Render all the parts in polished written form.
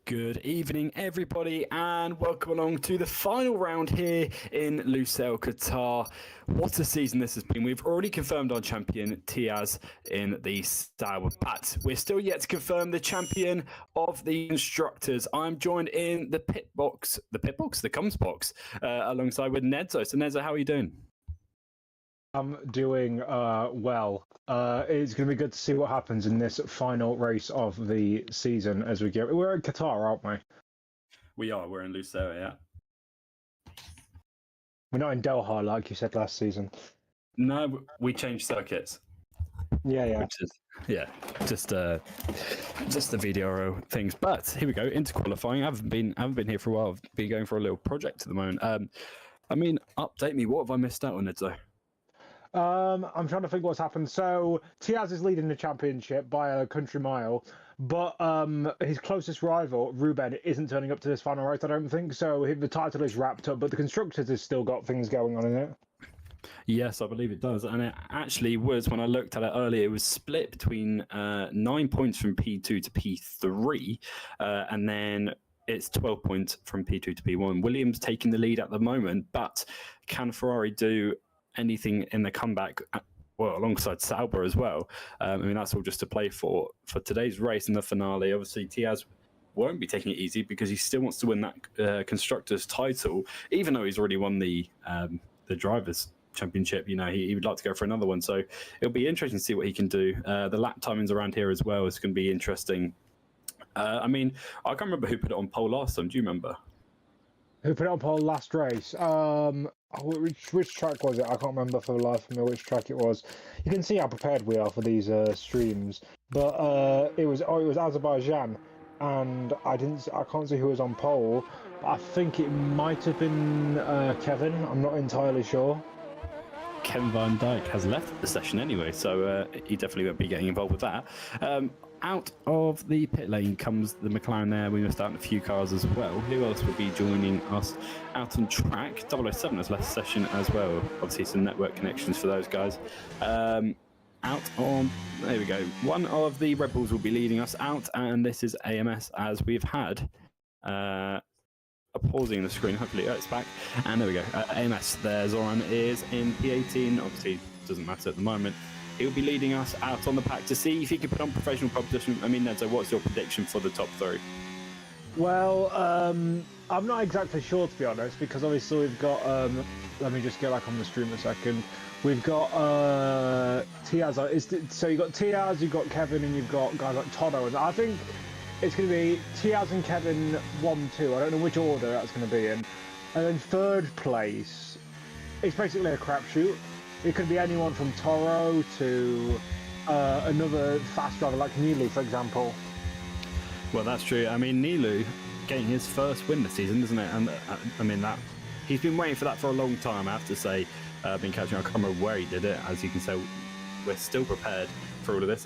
Good evening, everybody, and welcome along to the final round here in Lusail, Qatar. What a season this has been. We've already confirmed our champion, Tiaz, in the style, but we're still yet to confirm the champion of the constructors. I'm joined in the comms box, alongside with Nedzo. So, Nedzo, how are you doing? I'm doing well. It's going to be good to see what happens in this final race of the season as we get. We're in Qatar, aren't we? We are. We're in Lusail, yeah. We're not in Doha like you said last season. No, we changed circuits. Yeah. Which is, just the VDRL things. But here we go into qualifying. I haven't been here for a while. I've been going for a little project at the moment. Update me. What have I missed out on, Nedzo? I'm trying to think what's happened. So Tiaz is leading the championship by a country mile, but his closest rival, Ruben, isn't turning up to this final race, I don't think. So the title is wrapped up, but the constructors has still got things going on in it. Yes, I believe it does. And it actually was, when I looked at it earlier, it was split between 9 points from P2 to P3, and then it's 12 points from P2 to P1. Williams taking the lead at the moment, but can Ferrari do anything in the comeback, alongside Sauber as well? That's all just to play for today's race and the finale. Obviously, Tiaz won't be taking it easy because he still wants to win that constructors title, even though he's already won the drivers championship. He would like to go for another one, so it'll be interesting to see what he can do. The lap timings around here as well is going to be interesting. I can't remember who put it on pole last time. Do you remember who put it on pole last race? Which track was it? I can't remember for the life of me which track it was. You can see how prepared we are for these streams. But it was Azerbaijan, and I can't see who was on pole. But I think it might have been Kevin. I'm not entirely sure. Kevin Van Dijk has left the session anyway, so he definitely won't be getting involved with that. Out of the pit lane comes the McLaren there. We missed out on a few cars as well. Who else will be joining us out on track? 007 has left the session as well. Obviously some network connections for those guys. There we go. One of the Red Bulls will be leading us out, and this is AMS, as we've had a pausing the screen. Hopefully it's back, and there we go. AMS there. Zoran is in P18. Obviously doesn't matter at the moment. He'll be leading us out on the pack to see if he can put on professional competition. Nedzo, what's your prediction for the top three? Well, I'm not exactly sure, to be honest, because obviously we've got, let me just get back on the stream a second. We've got Tiaz. So you've got Tiaz, you've got Kevin, and you've got guys like Toto. And I think it's going to be Tiaz and Kevin 1, 2. I don't know which order that's going to be in. And then third place, it's basically a crapshoot. It could be anyone from Toro to another fast driver like Nilu, for example. Well, that's true. Nilu getting his first win this season, isn't it? And that he's been waiting for that for a long time, I have to say. Been catching. I can't remember where he did it. As you can say, we're still prepared for all of this.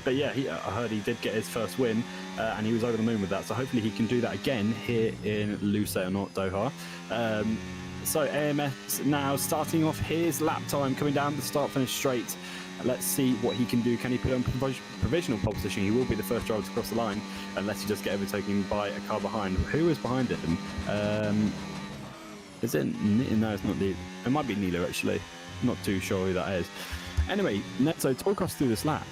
But yeah, I heard he did get his first win, and he was over the moon with that. So hopefully he can do that again here in Lusail, not Doha. So AMS now starting off his lap time, coming down the start-finish straight. Let's see what he can do. Can he put on provisional pole position? He will be the first driver to cross the line, unless he just get overtaken by a car behind. Who is behind him? Is it? No, it's not. It might be Nilo, actually. Not too sure who that is. Anyway, Nedzo, talk us through this lap.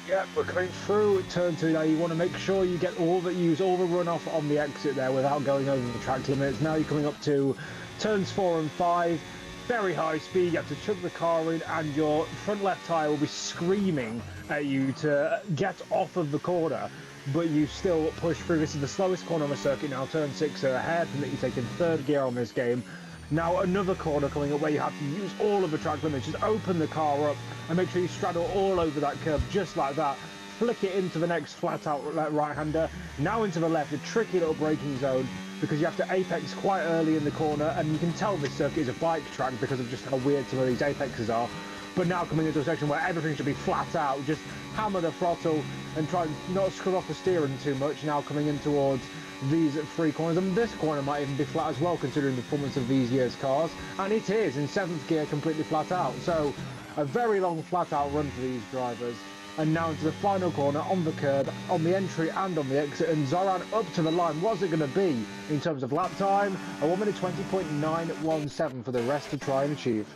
Yeah, we're coming through turn 2 now. You want to make sure you get use all the runoff on the exit there without going over the track limits. Now you're coming up to turns 4 and 5, very high speed. You have to chuck the car in, and your front left tyre will be screaming at you to get off of the corner, but you still push through. This is the slowest corner on the circuit now, turn 6, so a hairpin that you take in third gear on this game. Now another corner coming up where you have to use all of the track limits. Just open the car up and make sure you straddle all over that curb just like that. Flick it into the next flat out right-hander. Now into the left, a tricky little braking zone because you have to apex quite early in the corner, and you can tell this circuit is a bike track because of just how weird some of these apexes are. But now coming into a section where everything should be flat out, just hammer the throttle and try and not screw off the steering too much. Now coming in towards these 3 corners, and this corner might even be flat as well considering the performance of these year's cars, and it is in 7th gear completely flat out. So a very long flat out run for these drivers. and now into the final corner on the curb, on the entry and on the exit, and Zoran up to the line. What's it going to be in terms of lap time? A 1 minute 20.917 for the rest to try and achieve.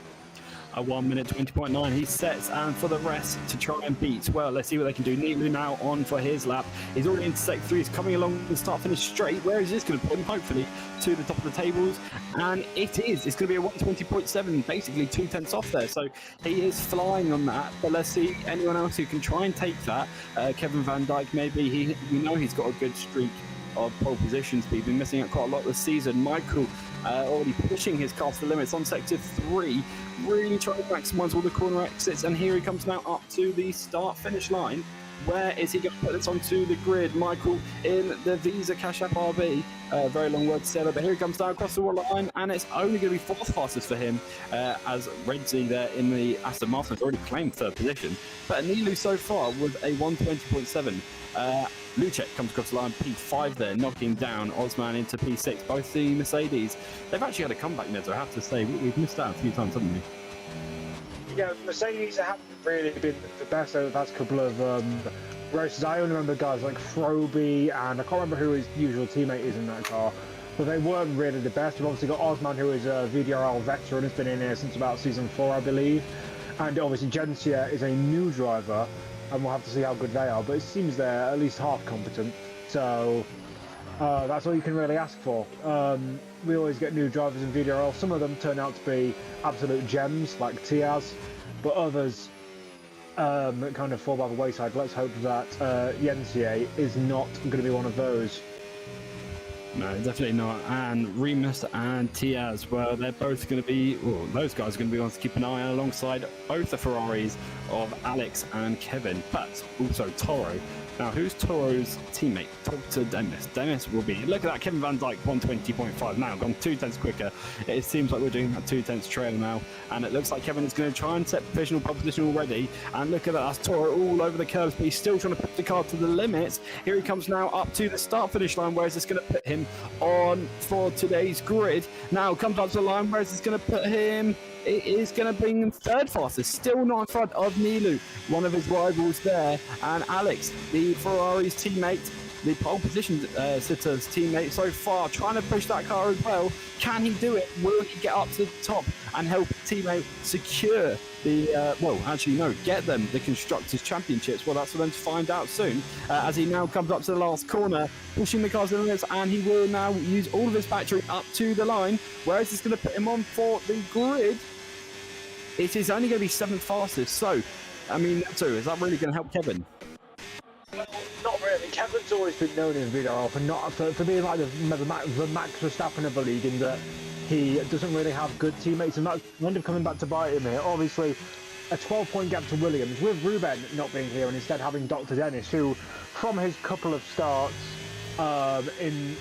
A 1 minute 20.9 he sets, and for the rest to try and beat. Well, let's see what they can do. Nilu now on for his lap. He's already into sector 3. He's coming along the start finish straight. Where is this going to put him? Hopefully to the top of the tables, and it is. It's going to be a 120.7, basically 2/10 off there. So he is flying on that. But let's see anyone else who can try and take that. Kevin Van Dijk, maybe. We know he's got a good streak of pole positions, but he's been missing out quite a lot this season. Michael already pushing his car to the limits on sector 3, really trying to maximise all the corner exits, and here he comes now up to the start finish line. Where is he going to put this onto the grid? Michael in the Visa Cash App RB. Very long word to say that, but here he comes down across the line, and it's only going to be fourth fastest for him, as Redzi there in the Aston Martin has already claimed third position. But Nilu so far with a 120.7. Lucek comes across the line, P5 there, knocking down Osman into P6. Both the Mercedes, they've actually had a comeback, Neds, I have to say. We've missed out a few times, haven't we? Yeah, Mercedes haven't really been the best over the past couple of races. I only remember guys like Froby, and I can't remember who his usual teammate is in that car, but they weren't really the best. We've obviously got Osman, who is a VDRL veteran, has been in here since about season 4, I believe. And obviously Gencia is a new driver, and we'll have to see how good they are, but it seems they're at least half competent, so that's all you can really ask for. We always get new drivers in VDRL. Some of them turn out to be absolute gems, like Tiaz, but others kind of fall by the wayside. Let's hope that Yensier is not going to be one of those. No, definitely not. And Remus and Tiaz, well, they're both going to be, well, those guys are going to be ones to keep an eye on alongside both the Ferraris of Alex and Kevin, but also Toro. Now, who's Toro's teammate? Talk to Dennis. Dennis will be, look at that, Kevin Van Dijk, 120.5 now, gone 2/10 quicker. It seems like we're doing a 2/10 trail now, and it looks like Kevin is going to try and set provisional pole position already. And look at that, that's Toro all over the curves, but he's still trying to push the car to the limits. Here he comes now up to the start finish line. Where is this going to put him on for today's grid? Now comes up to the line. Where is this going to put him? It is going to bring him third fastest, still not in front of Nilu, one of his rivals there, and Alex, the Ferrari's teammate, the pole position sitter's teammate so far, trying to push that car as well. Can he do it? Will he get up to the top and help his teammate secure the, get them the Constructors' Championships? Well, that's for them to find out soon, as he now comes up to the last corner, pushing the cars to the limits, and he will now use all of his battery up to the line. Where is this going to put him on for the grid? It is only going to be 7th fastest, so, I mean, so is that really going to help Kevin? Well, not really. Kevin's always been known in VDRL for being like the Max Verstappen of the league, in that he doesn't really have good teammates, and that's end up coming back to bite him here. Obviously, a 12-point gap to Williams, with Ruben not being here and instead having Dr. Dennis, who, from his couple of starts in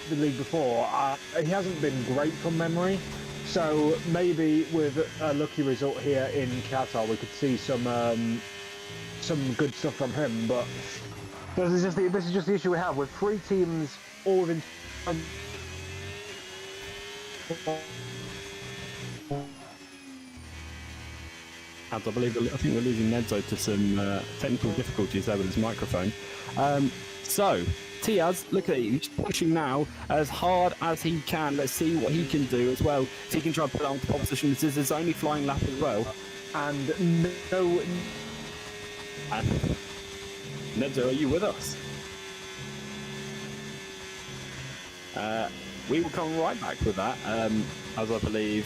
the league before, he hasn't been great from memory. So maybe with a lucky result here in Qatar, we could see some good stuff from him. But this is just the issue we have with 3 teams all within. I think we're losing Nedzo to some technical difficulties there with his microphone. So, Tiaz, look at it, he's pushing now as hard as he can. Let's see what he can do as well. If he can try and put it on the pole position. This is his only flying lap as well. And Nedzo, are you with us? We will come right back with that, as I believe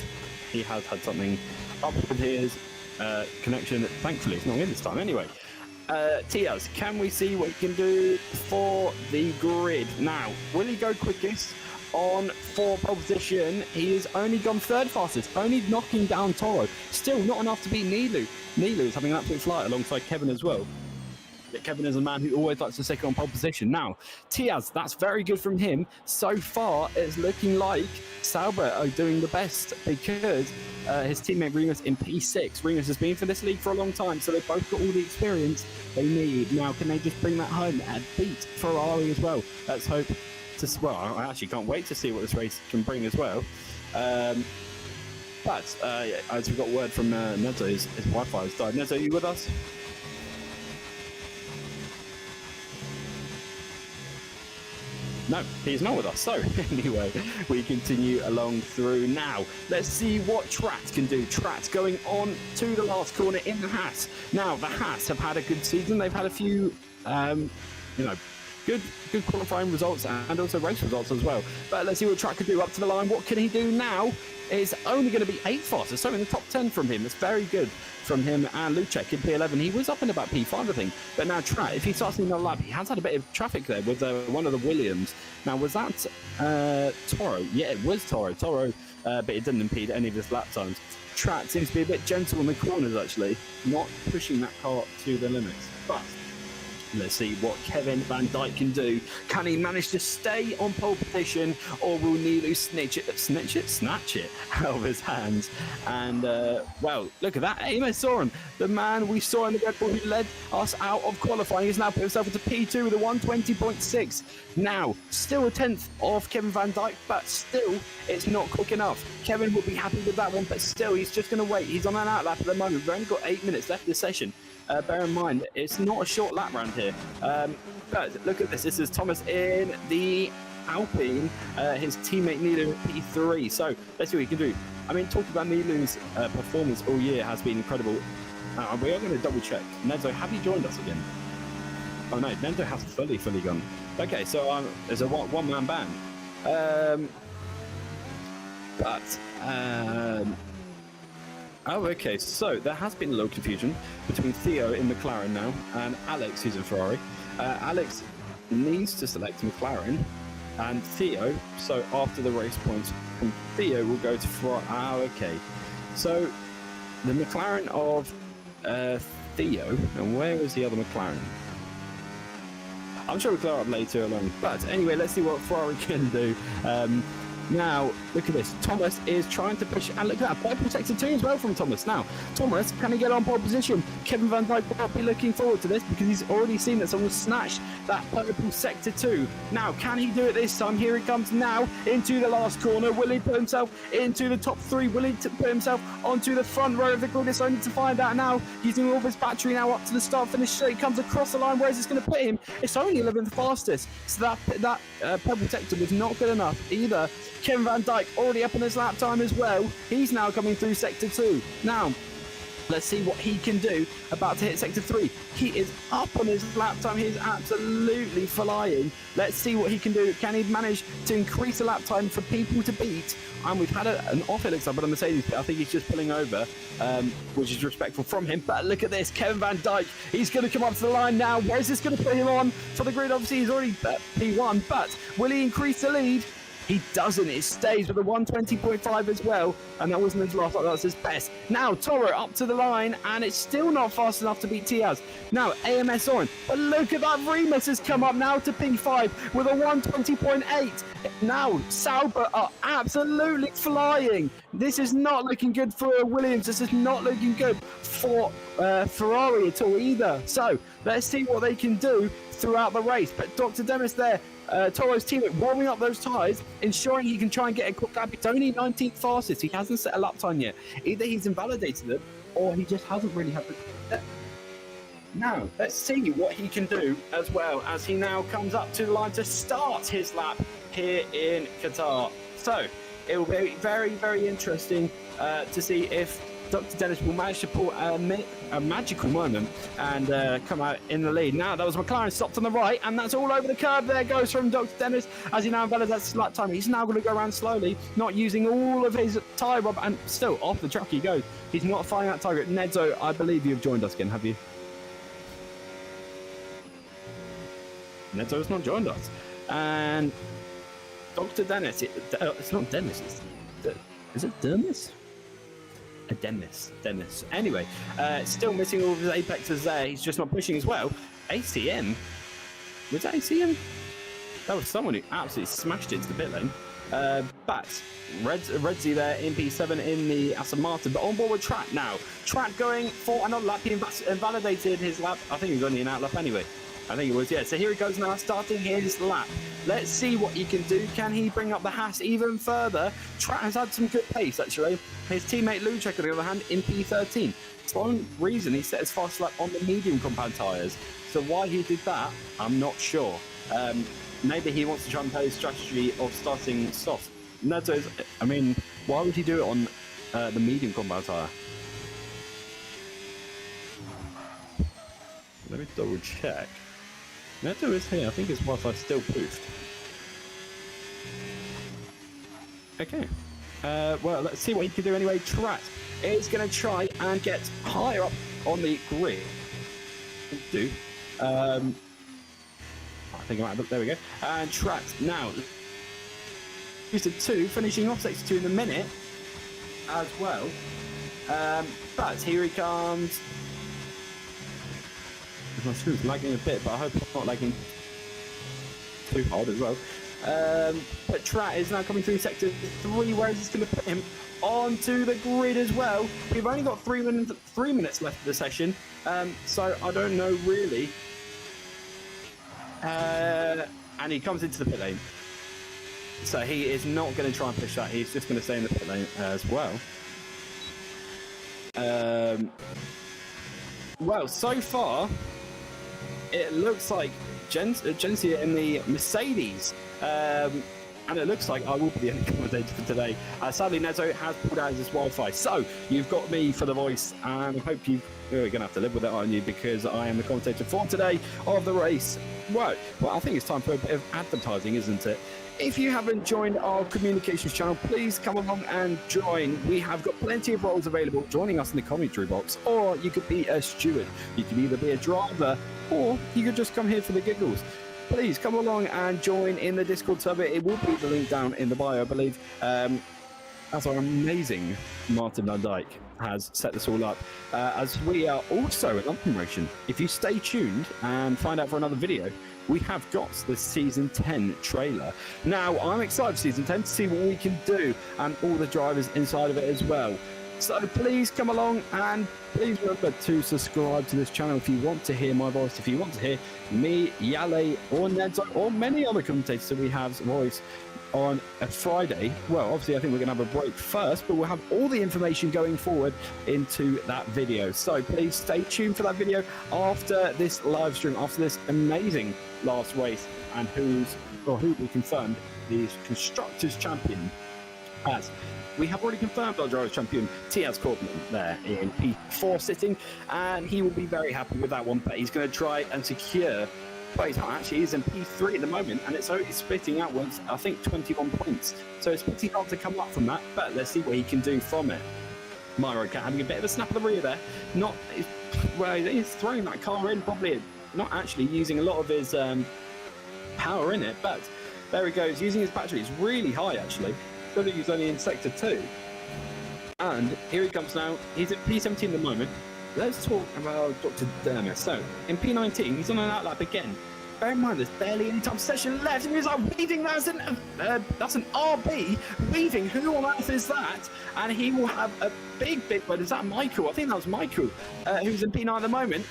he has had something up with his connection. Thankfully, it's not in this time anyway. Tiaz, can we see what he can do for the grid? Now, will he go quickest on for pole position? He has only gone 3rd fastest, only knocking down Toro. Still not enough to beat Nilu. Nilu is having an absolute flight alongside Kevin as well. Kevin is a man who always likes to second on pole position. Now, Tiaz, that's very good from him. So far, it's looking like Sauber are doing the best, because his teammate Remus in P6. Remus has been for this league for a long time, so they've both got all the experience they need. Now, can they just bring that home and beat Ferrari as well? Let's hope to. Well, I actually can't wait to see what this race can bring as well. But as we got word from Nezo, his Wi-Fi has died. Nezo, are you with us? No, he's not with us. So anyway, we continue along through now. Let's see what Trat can do. Trat going on to the last corner in the Haas. Now, the Haas have had a good season. They've had a few, good qualifying results and also race results as well. But let's see what Trat can do up to the line. What can he do now? It's only going to be 8th fastest, so in the top 10 from him. It's very good from him and Lucek in P11. He was up in about P5, I think. But now Trat, if he starts in the lap, he has had a bit of traffic there with one of the Williams. Now, was that Toro? Yeah, it was Toro. But it didn't impede any of his lap times. Trat seems to be a bit gentle in the corners, actually, not pushing that car to the limits. But let's see what Kevin Van Dijk can do. Can he manage to stay on pole position, or will Nilu snatch it out of his hands? And, well, look at that. Amos Soren, the man we saw in the Red Bull who led us out of qualifying, has now put himself into P2 with a 120.6. Now, still a 10th of Kevin Van Dijk, but still, it's not quick enough. Kevin will be happy with that one, but still, he's just going to wait. He's on an outlap at the moment. We've only got 8 minutes left of the session. Bear in mind, it's not a short lap round here. But look at this. This is Thomas in the Alpine, his teammate Nilu P3. So let's see what he can do. I mean, talking about Nilu's performance all year has been incredible. We are going to double check. Nedzo, have you joined us again? Oh no, Nedzo has fully gone. Okay, so there's a one-man band. Oh, okay. So there has been a little confusion between Theo in McLaren now and Alex, who's in Ferrari. Alex needs to select McLaren, and Theo, so after the race points from Theo, will go to Ferrari. Ah, okay. So the McLaren of Theo, and where is the other McLaren? I'm sure we'll clear up later along. But anyway, let's see what Ferrari can do. Now, look at this. Thomas is trying to push, and look at that, purple sector 2 as well from Thomas. Now, Thomas, can he get on pole position? Kevin Van Dijk will not be looking forward to this because he's already seen that someone snatched that purple sector 2. Now, can he do it this time? Here he comes now into the last corner. Will he put himself into the top 3? Will he put himself onto the front row of the grid? It's only to find out now. Using all of his battery now up to the start finish straight. Comes across the line. Where is this going to put him? It's only 11th fastest. So that purple sector was not good enough either. Kevin Van Dijk already up on his lap time as well. He's now coming through sector 2. Now, let's see what he can do. About to hit sector 3. He is up on his lap time. He is absolutely flying. Let's see what he can do. Can he manage to increase the lap time for people to beat? And we've had an off, it looks like, but a Mercedes pit. I think he's just pulling over, which is respectful from him. But look at this, Kevin Van Dijk. He's going to come up to the line now. Where is this going to put him on for the grid? Obviously, he's already P1, but will he increase the lead? He doesn't. It stays with a 120.5 as well, and that wasn't his last. That's his best. Now Toro up to the line, and it's still not fast enough to beat Tiaz. Now AMS on, but look at that. Remus has come up now to P5 with a 120.8. Now Sauber are absolutely flying. This is not looking good for Williams. This is not looking good for Ferrari at all either. So let's see what they can do throughout the race. But Dr. Demis there, Toro's teammate, warming up those tyres, ensuring he can try and get a quick lap. It's only 19th fastest. He hasn't set a lap time yet. Either he's invalidated them, or he just hasn't really had the... Now, let's see what he can do as well, as he now comes up to the line to start his lap here in Qatar. So, it will be very, very interesting to see if Dr. Dennis will manage to pull a magical moment and come out in the lead. Now, that was McLaren stopped on the right, and that's all over the curb. There goes from Dr. Dennis as he now invalidates lap time. He's now going to go around slowly, not using all of his tyre rub, and still off the track he goes. He's not flying that target. Nedzo, I believe you've joined us again, have you? Nedzo's not joined us. And Dr. Dennis, it's not Dennis, is it Dennis? Dennis. Anyway, still missing all of his apexes there. He's just not pushing as well. ACM? Was that ACM? That was someone who absolutely smashed it into the pit lane. But Redzi there in P7 in the Aston Martin, but on board with Trat now. Trat going for another lap. He invalidated his lap. I think he was only an out lap anyway. I think it was, yeah. So here he goes now, starting his lap. Let's see what he can do. Can he bring up the Haas even further? Trat has had some good pace, actually. His teammate Lucek, on the other hand, in P13. For one reason, he set his fast lap on the medium compound tyres. So why he did that, I'm not sure. maybe he wants to try and play his strategy of starting soft. Neto's, I mean, why would he do it on the medium compound tyre? Let me double check. Neto is here. I think his Wi-Fi still poofed. Okay. Well, let's see what he can do anyway. Trat is going to try and get higher up on the grid. Do. I think I might have, there we go. And Trat now. Used to 2, finishing off sector 2 in a minute as well. But here he comes. My screen's lagging a bit, but I hope it's not lagging too hard as well. But Trat is now coming through sector 3, where is this going to put him onto the grid as well? We've only got 3 minutes left of the session, so I don't know really. And he comes into the pit lane. So he is not going to try and push that. He's just going to stay in the pit lane as well. Well, so far, it looks like Gencia in the Mercedes. And it looks like I will be the only commentator for today. Sadly, Neto has pulled out his Wi-Fi. So, you've got me for the voice, and I hope you're going to have to live with it, aren't you? Because I am the commentator for today of the race. Well, I think it's time for a bit of advertising, isn't it? If you haven't joined our communications channel, please come along and join. We have got plenty of roles available joining us in the commentary box, or you could be a steward. You could either be a driver, or you could just come here for the giggles. Please come along and join in the Discord server. It will be the link down in the bio, I believe. As our amazing Martin van Dijk has set this all up. As we are also in promotion. If you stay tuned and find out for another video, we have got the Season 10 trailer. Now, I'm excited for Season 10 to see what we can do and all the drivers inside of it as well. So please come along and please remember to subscribe to this channel if you want to hear my voice, if you want to hear me, Yale, or Neto, or many other commentators that we have voice on a Friday. Well, obviously I think we're going to have a break first, but we'll have all the information going forward into that video. So please stay tuned for that video after this live stream, after this amazing last race, and who we confirmed the Constructors Champion as. We have already confirmed our Drivers' Champion, Tiaz Corbin, there in P4 sitting, and he will be very happy with that one, but he's going to try and secure, well, he's not actually, he's in P3 at the moment, and it's only splitting outwards, I think, 21 points. So it's pretty hard to come up from that, but let's see what he can do from it. Myro Cat having a bit of a snap of the rear there. Not, well, he's throwing that car in, probably not actually using a lot of his power in it, but there he goes, using his battery. It's really high, actually. I think he's only in sector 2. And here he comes now. He's at P17 at the moment. Let's talk about Dr. Dermis. So, in P19, he's on an outlap again. Bear in mind, there's barely any time session left. And he's like weaving. That's an RB. Weaving. Who on earth is that? And he will have a big one. Is that Michael? I think that was Michael, who's in P9 at the moment.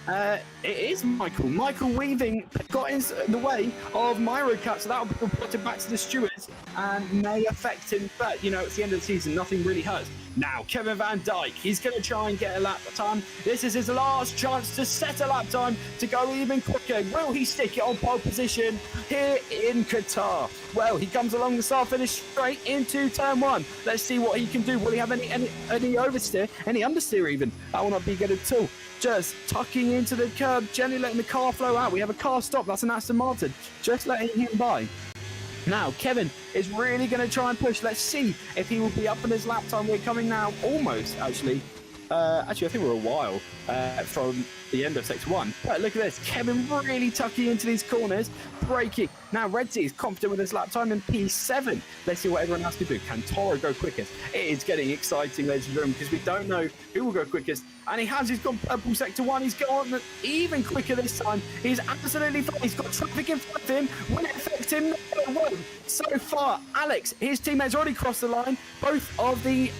It is Michael. Michael Weaving got in the way of Myro Cat, so that will be reported back to the stewards and may affect him. But, you know, it's the end of the season. Nothing really hurts. Now, Kevin Van Dijk, he's going to try and get a lap time. This is his last chance to set a lap time to go even quicker. Will he stick it on pole position here in Qatar? Well, he comes along the start finish straight into turn 1. Let's see what he can do. Will he have any oversteer, any understeer even? That will not be good at all. Just tucking into the curb, gently letting the car flow out. We have a car stop. That's an Aston Martin. Just letting him by. Now, Kevin is really going to try and push. Let's see if he will be up in his lap time. We're coming now almost, actually. I think we're a while from the end of sector 1. But look at this. Kevin really tucking into these corners, braking. Now, Red Sea is confident with his lap time in P7. Let's see what everyone else can do. Can Toro go quickest? It is getting exciting, ladies and gentlemen, because we don't know who will go quickest. And he's gone purple sector 1. He's gone even quicker this time. He's absolutely fine. He's got traffic in front of him. Will it affect him? No, it won't. So far, Alex, his teammates already crossed the line. Both of the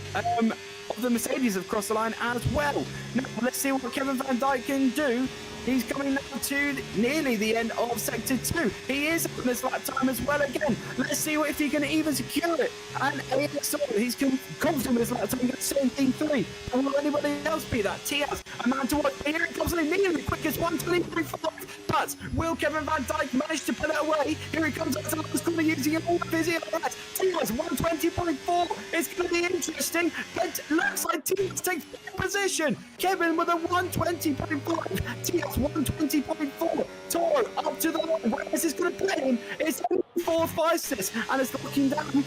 Mercedes have crossed the line as well. Now, let's see what Kevin Van Dijk can do. He's coming now to nearly the end of Sector 2. He is on his lap time as well again. Let's see if he can even secure it. And he's confident with his lap time. He's going to say P3. Will anybody else be that? Tiaz, a man to watch. Here it comes, nearly the quickest 1:23.5. But will Kevin Van Dijk manage to put it away? Here he comes up to the last corner using all of his ERS. Tiaz, 1:20.4. It's going to be interesting. But looks like Tiaz takes position. Kevin with a 1:20.5. Tiaz 1:20.4. Toro up to the line. Where is this going to play him? It's 4th, 5, 6, and it's looking down.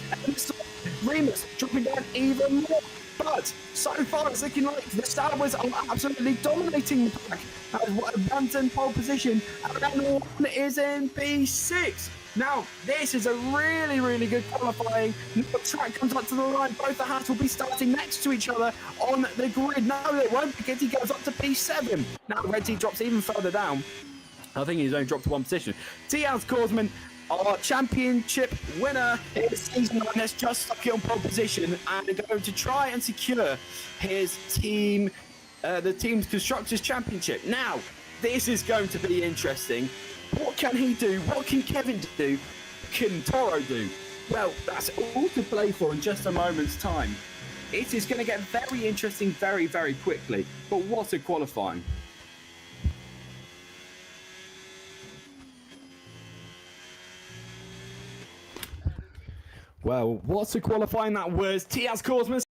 Remus dropping down even more. But so far, it's looking like the Star Wars are absolutely dominating the pack. One's in pole position, and one is in P6. Now, this is a really, really good qualifying. The track comes up to the line. Both the hats will be starting next to each other on the grid. No, they won't, because he goes up to P7. Now, Red T drops even further down. I think he's only dropped to 1 position. Tiaz Korsman, our championship winner in season 9, has just stuck it on pole position and going to try and secure his team, the team's Constructors' Championship. Now, this is going to be interesting. What can he do? What can Kevin do? Can Toro do? Well, that's all to play for in just a moment's time. It is going to get very interesting very, very quickly. But what a qualifying. Well, what's a qualifying that was? Tiaz Korsman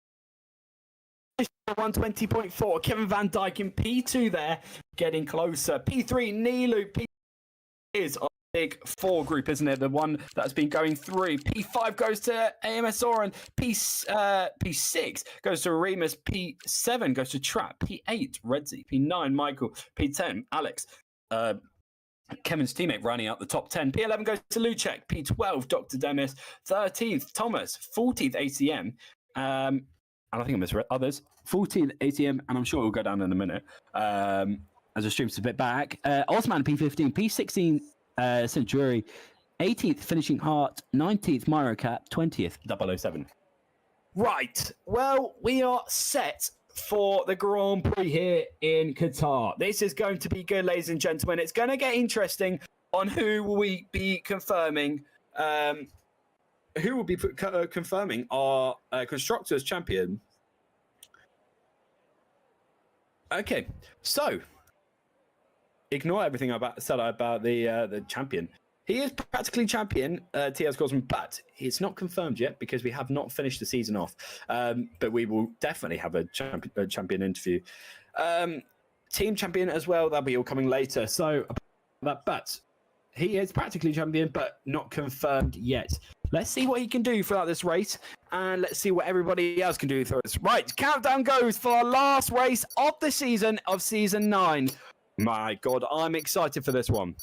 1:20.4. Kevin Van Dijk in P2 there, getting closer. P3, Nilu. P is a big 4 group, isn't it? The one that's been going through. P5 goes to AMS Oren. P6 goes to Remus. P7 goes to Trap. P8, Redzi. P9, Michael. P10, Alex. Kevin's teammate running out the top 10. P11 goes to Lucek. P12, Dr. Demis. 13th, Thomas. 14th, ACM. And I think I misread others. 14th, ATM, and I'm sure it will go down in a minute as the stream's a bit back. Osman, P15. P16, Century. 18th, Finishing Heart. 19th, Myrocat. 20th, 007. Right. Well, we are set for the Grand Prix here in Qatar. This is going to be good, ladies and gentlemen. It's going to get interesting on who will we be confirming. Who will be confirming our Constructors' Champion? Okay, so ignore everything I said about the champion. He is practically champion, Tiaz Korsman, but it's not confirmed yet because we have not finished the season off. But we will definitely have a champion interview. Team champion as well, that'll be all coming later. So, but he is practically champion, but not confirmed yet. Let's see what he can do throughout this race, and let's see what everybody else can do throughout this. Right, countdown goes for our last race of the season, of Season 9. My God, I'm excited for this one.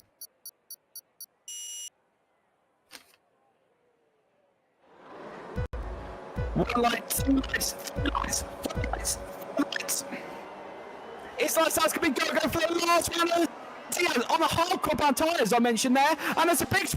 One light, lights. It's like that's going to be go for the last one on the hardcore band tyres I mentioned there, and there's a big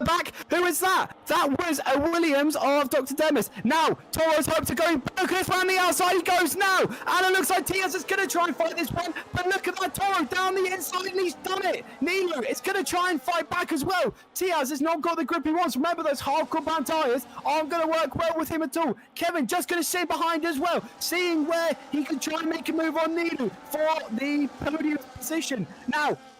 back. Who is that? That was a Williams of Dr. Demis. Now, Toro's hope to go focus around the outside. He goes now. And it looks like Tiaz is going to try and fight this one. But look at that Toro down the inside, and he's done it. Nilu is going to try and fight back as well. Tiaz has not got the grip he wants. Remember, those hardcore bound tyres aren't going to work well with him at all. Kevin just going to sit behind as well, seeing where he can try and make a move on Nilu for the podium position.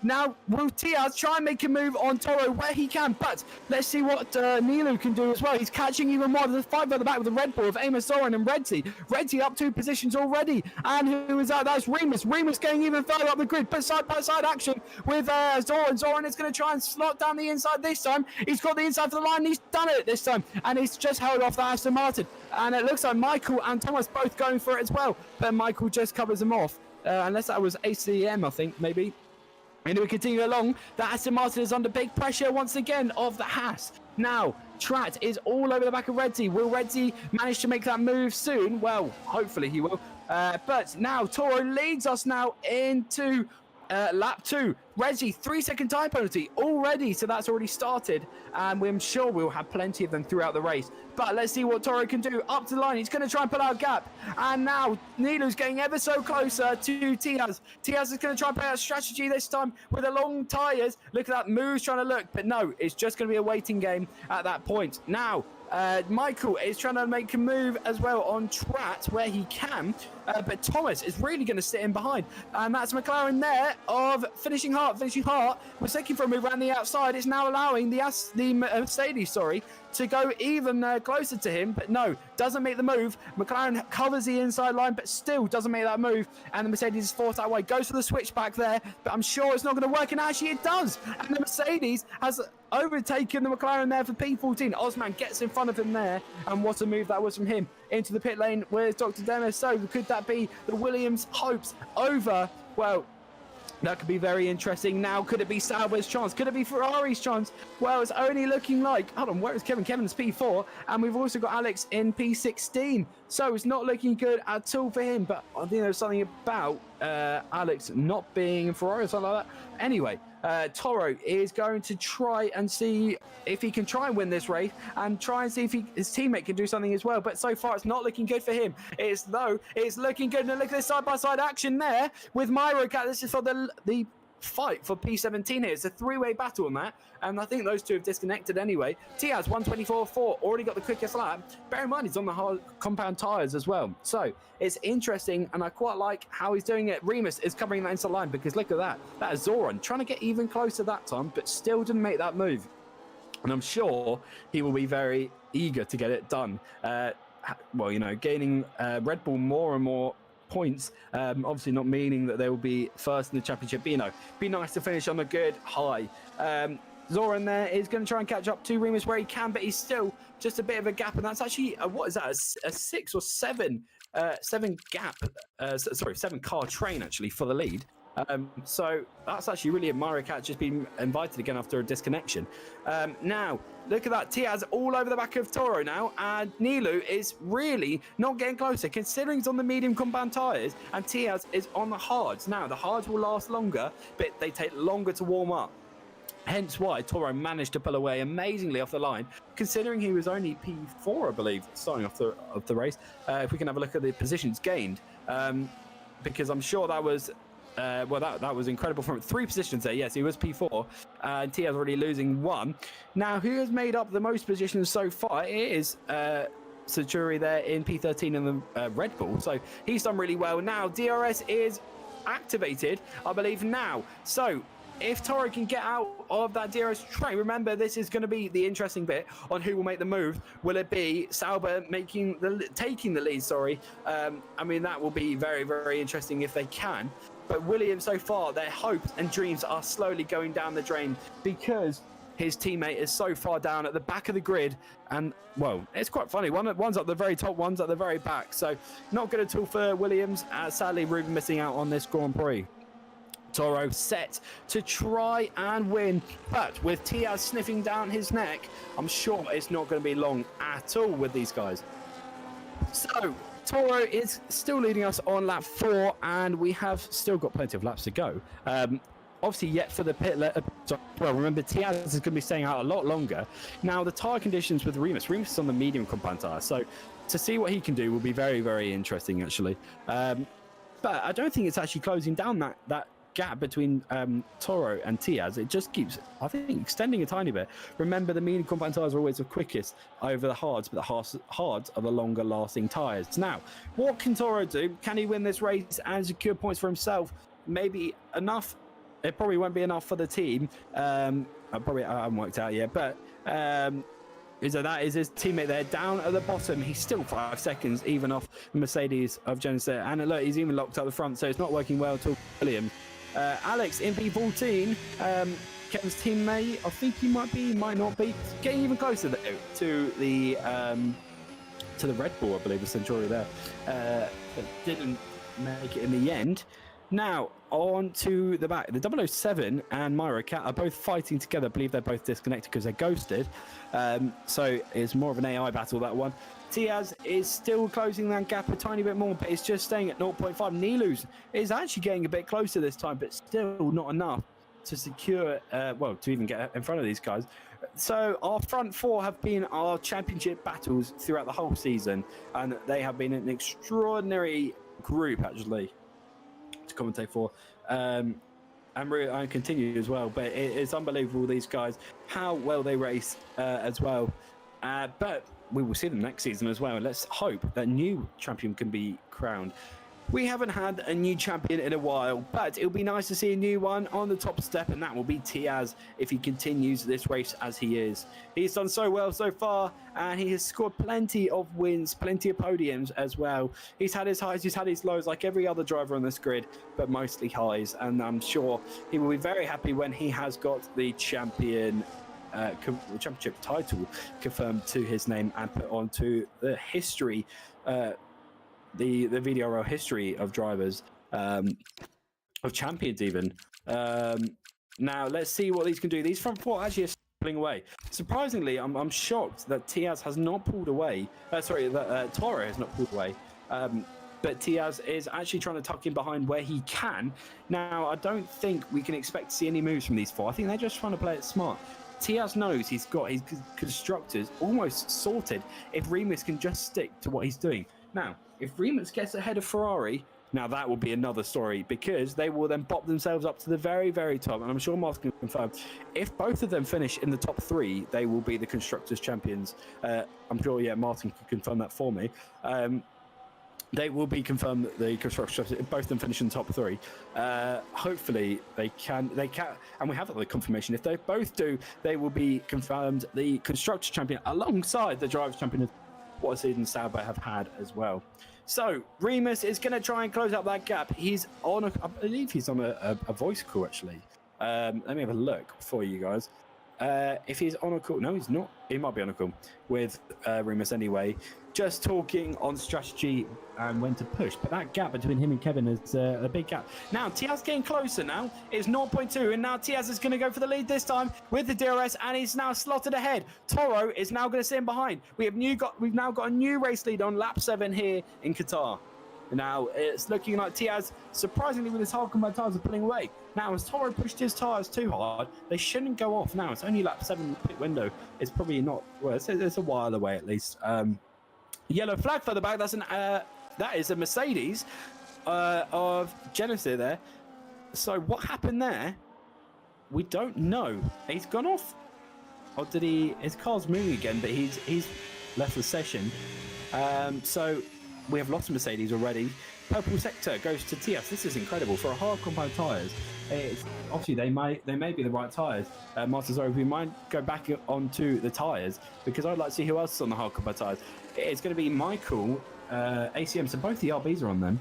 Now, will Tiaz try and make a move on Toro where he can? But let's see what Nilu can do as well. He's catching even more. There's 5 at the back with the Red Bull of Amos Zoran and Redzi. Redzi up 2 positions already. And who is that? That's Remus. Remus going even further up the grid. Side-by-side action with Zoran. Zoran is going to try and slot down the inside this time. He's got the inside for the line. He's done it this time. And he's just held off the Aston Martin. And it looks like Michael and Thomas both going for it as well. But Michael just covers them off. Unless that was ACM, I think, maybe. And we continue along. The Aston Martin is under big pressure once again of the Haas. Now, Trat is all over the back of Redzi. Will Redzi manage to make that move soon? Well, hopefully he will. But now Toro leads us now into lap 2, Reggie, 3-second time penalty already, so that's already started, and I'm sure we'll have plenty of them throughout the race. But let's see what Toro can do. Up to the line, he's going to try and pull out a gap, and now Nilu's getting ever so closer to Tiaz. Tiaz is going to try and play out strategy this time with the long tyres. Look at that, Moo's trying to look, but no, it's just going to be a waiting game at that point. Now, Michael is trying to make a move as well on Trat where he can, but Thomas is really going to sit in behind, and that's McLaren there of Finishing Heart. Finishing Heart was taking for a move around the outside. It's now allowing the Mercedes, to go even closer to him, but no, doesn't make the move. McLaren covers the inside line, but still doesn't make that move, and the Mercedes is forced that way. Goes for the switchback there, but I'm sure it's not going to work, and actually it does, and the Mercedes has overtaken the McLaren there for P14. Osman gets in front of him there, and what a move that was from him. Into the pit lane, where's Dr. Dennis? So could that be the Williams hopes over? Well, that could be very interesting. Now, could it be Sauber's chance? Could it be Ferrari's chance? Well, it's only looking like... Hold on, where is Kevin? Kevin's P4, and we've also got Alex in P16. So it's not looking good at all for him, but I think there's something about Alex not being in Ferrari or something like that. Anyway, Toro is going to try and see if he can try and win this race and try and see if his teammate can do something as well. But so far, it's not looking good for him. It's looking good. And look at this side-by-side action there with Myro Cat. This is for the fight for P17 here. It's a three-way battle on that, and I think those two have disconnected anyway. Tiaz 124.4, already got the quickest lap. Bear in mind he's on the hard compound tyres as well, so it's interesting, and I quite like how he's doing it. Remus is covering that inside line because look at that. That is Zoran trying to get even closer that time, but still didn't make that move, and I'm sure he will be very eager to get it done. Well, you know, gaining Red Bull more and more points, obviously not meaning that they will be first in the championship, but, you know, be nice to finish on a good high. Zoran there is going to try and catch up to Remus where he can, but he's still just a bit of a gap, and that's actually what is that, a 6 or 7 gap, sorry, 7 car train actually for the lead. So that's actually really Mario Cat just been invited again after a disconnection. Now, look at that. Tiaz all over the back of Toro now, and Nilu is really not getting closer considering he's on the medium compound tyres and Tiaz is on the hards. Now, the hards will last longer, but they take longer to warm up. Hence why Toro managed to pull away amazingly off the line, considering he was only P4, I believe, starting off the race. If we can have a look at the positions gained, because I'm sure that was... well, that was incredible from 3 positions there. Yes, he was P4. And Tiaz already losing 1. Now, who has made up the most positions so far? It is Saturi there in P13 in the Red Bull. So he's done really well. Now, DRS is activated, I believe, now. So if Toro can get out of that DRS train, remember, this is going to be the interesting bit on who will make the move. Will it be Sauber taking the lead? Sorry. I mean, that will be very, very interesting if they can. But Williams, so far, their hopes and dreams are slowly going down the drain because his teammate is so far down at the back of the grid. And, well, it's quite funny. One's at the very top, one's at the very back. So, not good at all for Williams. Sadly, Ruben missing out on this Grand Prix. Toro set to try and win, but with Tiaz sniffing down his neck, I'm sure it's not going to be long at all with these guys. So, Toro is still leading us on lap 4, and we have still got plenty of laps to go. Obviously, yet for the pit... well, remember, Tiaz is going to be staying out a lot longer. Now, the tyre conditions with Remus is on the medium compound tyre, so to see what he can do will be very, very interesting, actually. But I don't think it's actually closing down that gap between Toro and Tiaz. It just keeps, I think, extending a tiny bit. Remember, the medium compound tyres are always the quickest over the hards, but the hards are the longer lasting tyres. Now, what can Toro do? Can he win this race and secure points for himself? Maybe enough. It probably won't be enough for the team. I haven't worked out yet, but that is his teammate there down at the bottom. He's still 5 seconds even off the Mercedes of Jones there, and look, he's even locked up the front, so it's not working well at all. Williams. Alex in P14, Kevin's teammate, I think he might not be, getting even closer though, to the Red Bull, I believe, the Century there, but didn't make it in the end. Now, on to the back. The 007 and Myra Cat are both fighting together. I believe they're both disconnected because they're ghosted. So it's more of an AI battle, that one. Tiaz is still closing that gap a tiny bit more, but it's just staying at 0.5. Nilus is actually getting a bit closer this time, but still not enough to secure, to even get in front of these guys. So our front four have been our championship battles throughout the whole season, and they have been an extraordinary group, actually, to commentate for. And continue as well, but it's unbelievable, these guys, how well they race as well. But we will see them next season as well. Let's hope that new champion can be crowned. We haven't had a new champion in a while, but it'll be nice to see a new one on the top step, and that will be Tiaz if he continues this race as he is. He's done so well so far, and he has scored plenty of wins, plenty of podiums as well. He's had his highs, he's had his lows like every other driver on this grid, but mostly highs, and I'm sure he will be very happy when he has got the championship title confirmed to his name and put onto the history, the VDRL history of drivers, of champions even. Now, let's see what these can do. These front four actually are pulling away. Surprisingly, I'm shocked that Tiaz has not pulled away. That Toro has not pulled away. But Tiaz is actually trying to tuck in behind where he can. Now, I don't think we can expect to see any moves from these four. I think they're just trying to play it smart. Tiaz knows he's got his constructors almost sorted if Remus can just stick to what he's doing. Now, if Remus gets ahead of Ferrari, now that will be another story, because they will then pop themselves up to the very, very top. And I'm sure Martin can confirm, if both of them finish in the top three, they will be the Constructors' champions. I'm sure, Martin can confirm that for me. They will be confirmed that the Constructors, if both of them finish in the top three. Hopefully they can, and we have the confirmation. If they both do, they will be confirmed the Constructors' champion alongside the Drivers' champion. What a season Sauber have had as well. So Remus is going to try and close up that gap. He's on, I believe he's on a voice call actually. Let me have a look for you guys. If he's on a call, no, he's not. He might be on a call with Remus anyway. Just talking on strategy and when to push. But that gap between him and Kevin is a big gap. Now, Tiaz getting closer now. It's 0.2, and now Tiaz is going to go for the lead this time with the DRS, and he's now slotted ahead. Toro is now going to sit in behind. We've now got a new race lead on lap 7 here in Qatar. Now, it's looking like Tiaz, surprisingly, with his hard combat tyres, are pulling away. Now, as Toro pushed his tyres too hard, they shouldn't go off now. It's only lap 7 pit window. It's probably not, well, it's a while away at least. Yellow flag further back. That is a Mercedes of Genesis there. So what happened there? We don't know. He's gone off, or did he? His car's moving again, but he's left the session. So we have lost Mercedes already. Purple sector goes to Tiaz. This is incredible for a hard compound tyres. Obviously they may be the right tyres. Martin, we might go back onto the tyres because I'd like to see who else is on the hard compound tyres. It's going to be Michael, ACM. So both the RBs are on them.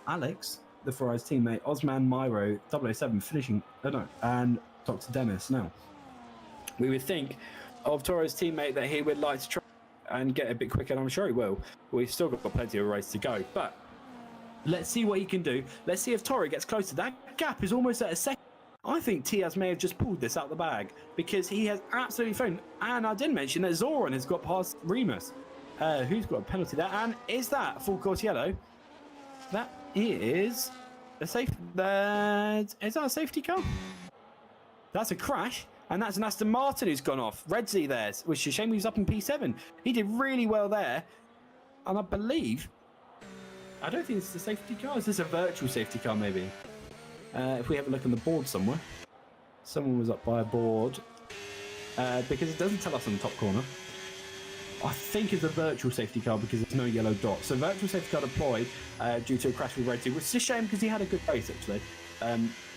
Alex, the Ferrari's teammate, Osman Myro, 007 finishing. And Dr. Dennis. Now, we would think of Toro's teammate that he would like to try and get a bit quicker, and I'm sure he will. We've still got plenty of race to go, but let's see what he can do. Let's see if Toro gets closer. That gap is almost at a second. I think Tiaz may have just pulled this out the bag because he has absolutely thrown. And I didn't mention that Zoran has got past Remus, who's got a penalty there. And is that a full course yellow? That is a safe. Is that a safety car? That's a crash. And that's an Aston Martin who's gone off. Redzi there, which is a shame he was up in P7. He did really well there. And I believe, I don't think it's a safety car. Is this a virtual safety car maybe? If we have a look on the board somewhere. Someone was up by a board. Because it doesn't tell us on the top corner. I think it's a virtual safety car because there's no yellow dot. So virtual safety car deployed due to a crash with Redzi, which is a shame because he had a good race actually.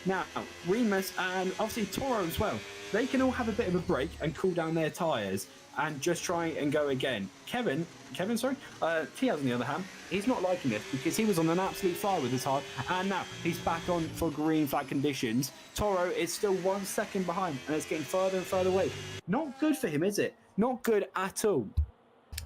Now, Remus and obviously Toro as well. They can all have a bit of a break and cool down their tyres and just try and go again. Tiaz on the other hand, he's not liking this because he was on an absolute fire with his hard, and now he's back on for green flag conditions. Toro is still 1 second behind and it's getting further and further away. Not good for him, is it? Not good at all.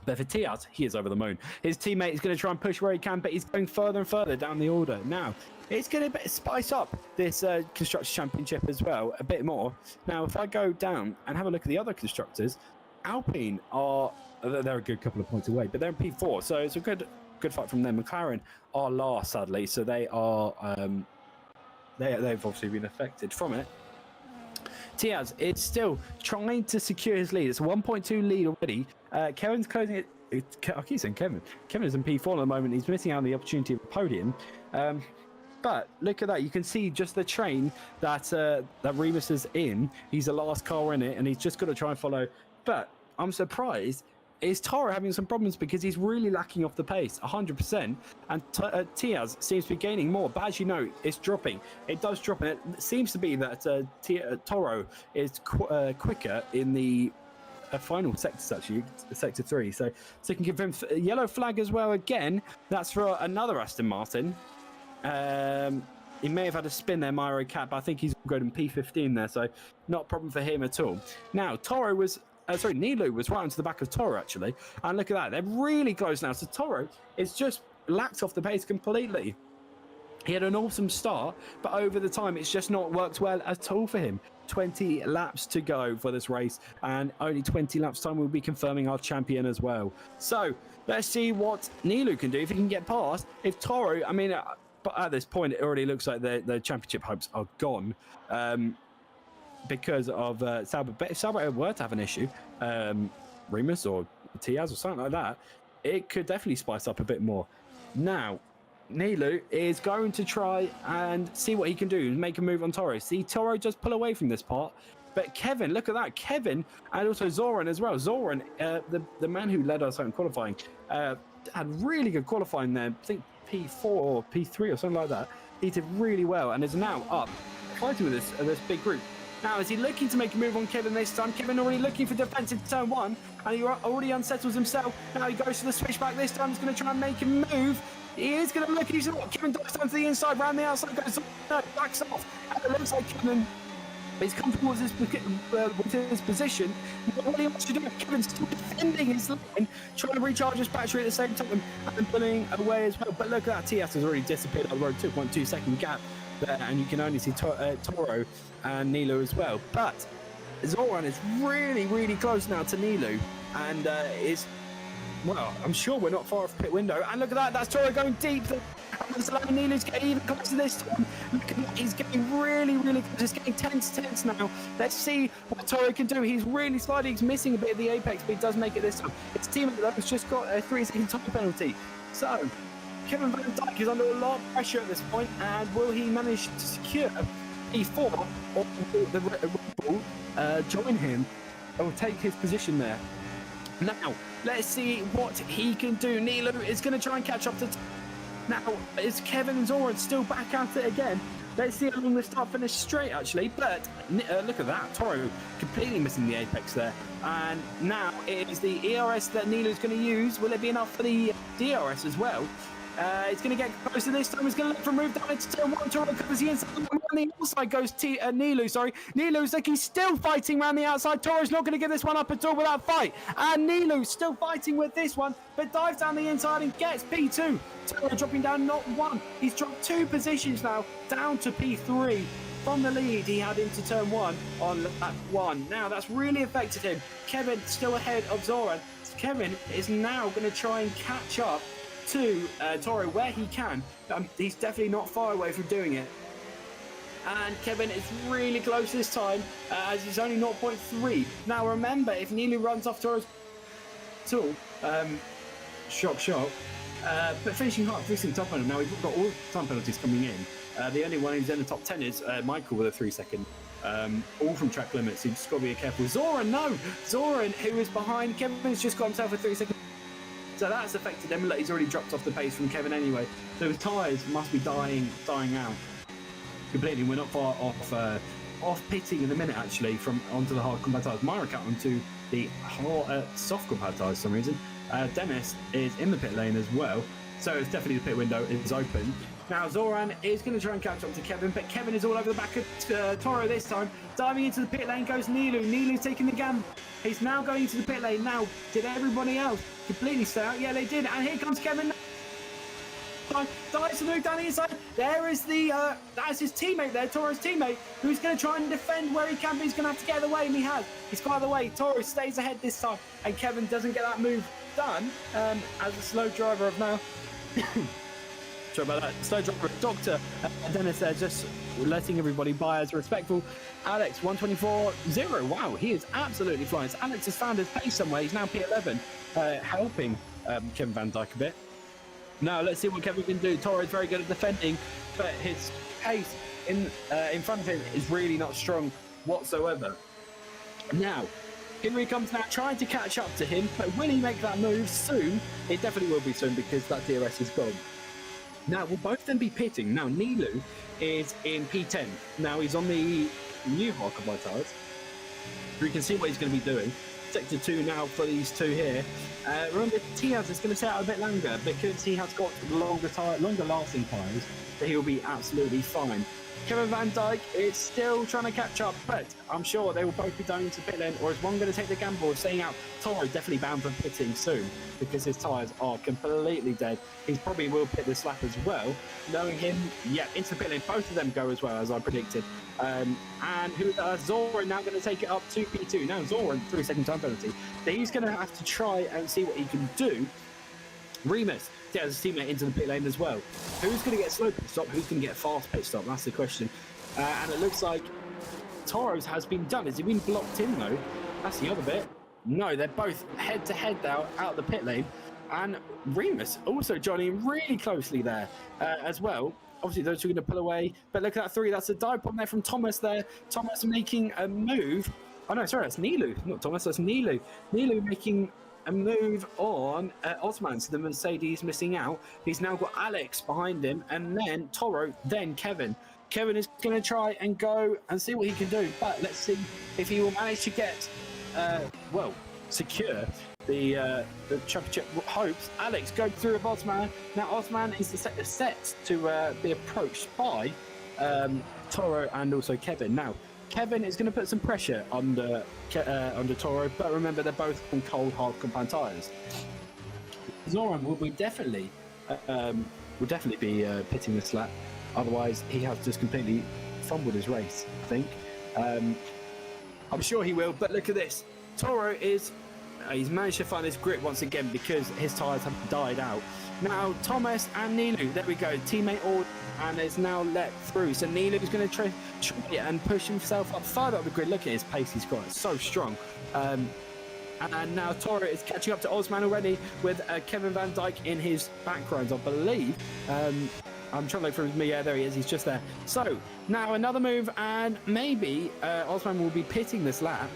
But for Tiaz, he is over the moon. His teammate is going to try and push where he can, but he's going further and further down the order. Now, it's going to spice up this Constructors' Championship as well, a bit more. Now, if I go down and have a look at the other constructors, Alpine are they're a good couple of points away, but they're in P4, so it's a good fight from them. McLaren are last, sadly, so they are they've obviously been affected from it. Tiaz is still trying to secure his lead. It's a 1.2 lead already. Kevin's closing it. I keep saying Kevin. Kevin is in P4 at the moment. He's missing out on the opportunity of a podium. But look at that. You can see just the train that Remus is in. He's the last car in it, and he's just got to try and follow. But I'm surprised. Is Toro having some problems because he's really lacking off the pace, 100%, and Tiaz seems to be gaining more, but as you know, it's dropping. It does drop, and it seems to be that Toro is quicker in the final sectors, actually, sector 3, so you can give him a yellow flag as well again. That's for another Aston Martin. He may have had a spin there, Myro Cap, but I think he's good in P15 there, so not a problem for him at all. Now, Nilu was right onto the back of Toro, actually. And look at that. They're really close now. So Toro is just lacked off the pace completely. He had an awesome start, but over the time, it's just not worked well at all for him. 20 laps to go for this race, and only 20 laps time we'll be confirming our champion as well. So let's see what Nilu can do if he can get past. If Toro, I mean, but at this point, it already looks like the championship hopes are gone. Because of Sauber. But if Sauber were to have an issue, Remus or Tiaz or something like that, it could definitely spice up a bit more. Now, Nilu is going to try and see what he can do, make a move on Toro. See, Toro just pull away from this part. But Kevin, look at that. Kevin, and also Zoran as well. Zoran, the man who led us out in qualifying, had really good qualifying there. I think P4 or P3 or something like that. He did really well and is now up, fighting with this big group. Now, is he looking to make a move on Kevin this time? Kevin already looking for defense in turn 1, and he already unsettles himself. Now he goes to the switchback this time. He's going to try and make a move. He is going to look. He's not. Kevin dives down to the inside, round the outside, goes no, backs off. And it looks like Kevin is comfortable with his position. What he wants to do, Kevin's still defending his line, trying to recharge his battery at the same time, and pulling away as well. But look at that. TS has already disappeared on the road, 2.2 second gap there, and you can only see Toro and Nilu as well. But Zoran is really, really close now to Nilu, and well, I'm sure we're not far off pit window. And look at that, that's Toro going deep. And Nilu's getting even closer this time. Look at that, he's getting really, really close. It's getting tense now. Let's see what Toro can do. He's really sliding. He's missing a bit of the apex, but he does make it this time. His teammate though has just got a 3-second time penalty. So Kevin Van Dijk is under a lot of pressure at this point, and will he manage to secure P4 or will the Red Bull join him or take his position there? Now, let's see what he can do. Nilu is going to try and catch up to... Now, is Kevin and Zoran still back at it again? Let's see how long they start finish straight, actually. But look at that. Toro completely missing the apex there. And now it is the ERS that Nilu's going to use. Will it be enough for the DRS as well? He's going to get closer this time. He's going to look for a move down into turn 1. Toro covers the inside. On the outside goes Nilu, sorry. Nilu's like he's still fighting around the outside. Toro's not going to give this one up at all without fight. And Nilu's still fighting with this one, but dives down the inside and gets P2. Toro dropping down not 1. He's dropped 2 positions now, down to P3. From the lead he had into turn 1 on lap 1. Now that's really affected him. Kevin still ahead of Zoran. Kevin is now going to try and catch up to Toro where he can. He's definitely not far away from doing it. And Kevin is really close this time, as he's only 0.3. Now remember, if Nilu runs off Toro's tool, shock, but finishing hard, fixing top end. Now we've got all time penalties coming in. The only one who's in the top 10 is Michael with a 3-second. All from track limits, so you just got to be careful. Zoran, no! Zoran, who is behind, Kevin's just got himself a 3-second. So that's affected him. He's already dropped off the pace from Kevin anyway. So his tyres must be dying out completely. We're not far off pitting in a minute actually from onto the hard combat tyres. Myra cut onto the soft combat tyres for some reason. Dennis is in the pit lane as well. So it's definitely the pit window is open. Now Zoran is going to try and catch up to Kevin, but Kevin is all over the back of Toro this time. Diving into the pit lane goes Nilu. Nilu's taking the gamble. He's now going into the pit lane. Now, did everybody else completely stay out? Yeah, they did. And here comes Kevin. Dies to move down the inside. There is the, that's his teammate there, Toro's teammate, who's going to try and defend where he can, but he's going to have to get out of the way, and he has. He's got out of the way. Toro stays ahead this time, and Kevin doesn't get that move done as a slow driver of now. Sorry about that. Slow driver of Doctor Dennis there, just letting everybody by as respectful. Alex, 124.0. Wow, he is absolutely flying. So Alex has found his pace somewhere. He's now P11, helping Kevin Van Dijk a bit. Now, let's see what Kevin can do. Toro is very good at defending, but his pace in front of him is really not strong whatsoever. Now, here he comes now, trying to catch up to him, but will he make that move soon? It definitely will be soon because that DRS is gone. Now, we'll both then be pitting. Now, Nilu is in P10. Now, he's on the new Harkabite tyres. You can see what he's going to be doing. Sector 2 now for these two here. Remember, Tiaz is going to stay out a bit longer because he has got longer lasting tyres, so he'll be absolutely fine. Kevin Van Dijk is still trying to catch up, but I'm sure they will both be going into pit lane, or is one going to take the gamble of staying out? Toro definitely bound for pitting soon because his tyres are completely dead. He probably will pit this lap as well. Knowing him, yeah, into the pit lane. Both of them go as well, as I predicted. And Zora now going to take it up to P2. Now Zora, 3-second time penalty. He's going to have to try and see what he can do. Remus has his teammate into the pit lane as well. Who's going to get slow pit stop? Who's going to get fast pit stop? That's the question. And it looks like Toro's has been done. Has he been blocked in though? That's the other bit. No, they're both head to head now out the pit lane. And Remus also joining really closely there as well. Obviously, those two are going to pull away. But look at that 3. That's a dive bomb there from Thomas there. Thomas making a move. Oh no, sorry, that's Nilu. Not Thomas, that's Nilu. Nilu making a move on Osman, so the Mercedes missing out. He's now got Alex behind him, and then Toro, then Kevin. Kevin is going to try and go and see what he can do, but let's see if he will manage to get, secure the championship hopes. Alex going through with Osman. Now Osman is set to be approached by Toro and also Kevin. Now, Kevin is going to put some pressure under Toro, but remember they're both on cold, hard compound tyres. Zoran will be definitely be pitting this lap. Otherwise, he has just completely fumbled his race, I think. I'm sure he will, but look at this. Toro is he's managed to find his grip once again because his tyres have died out. Now Thomas and Nilu, there we go, teammate all, and is now let through. So Nilu is going to try and push himself up further up the grid. Look at his pace he's got, it's so strong. And now Toro is catching up to Osman already with Kevin Van Dijk in his background, I believe. I'm trying to look for him. Yeah, there he is. He's just there. So now another move, and maybe Osman will be pitting this lap.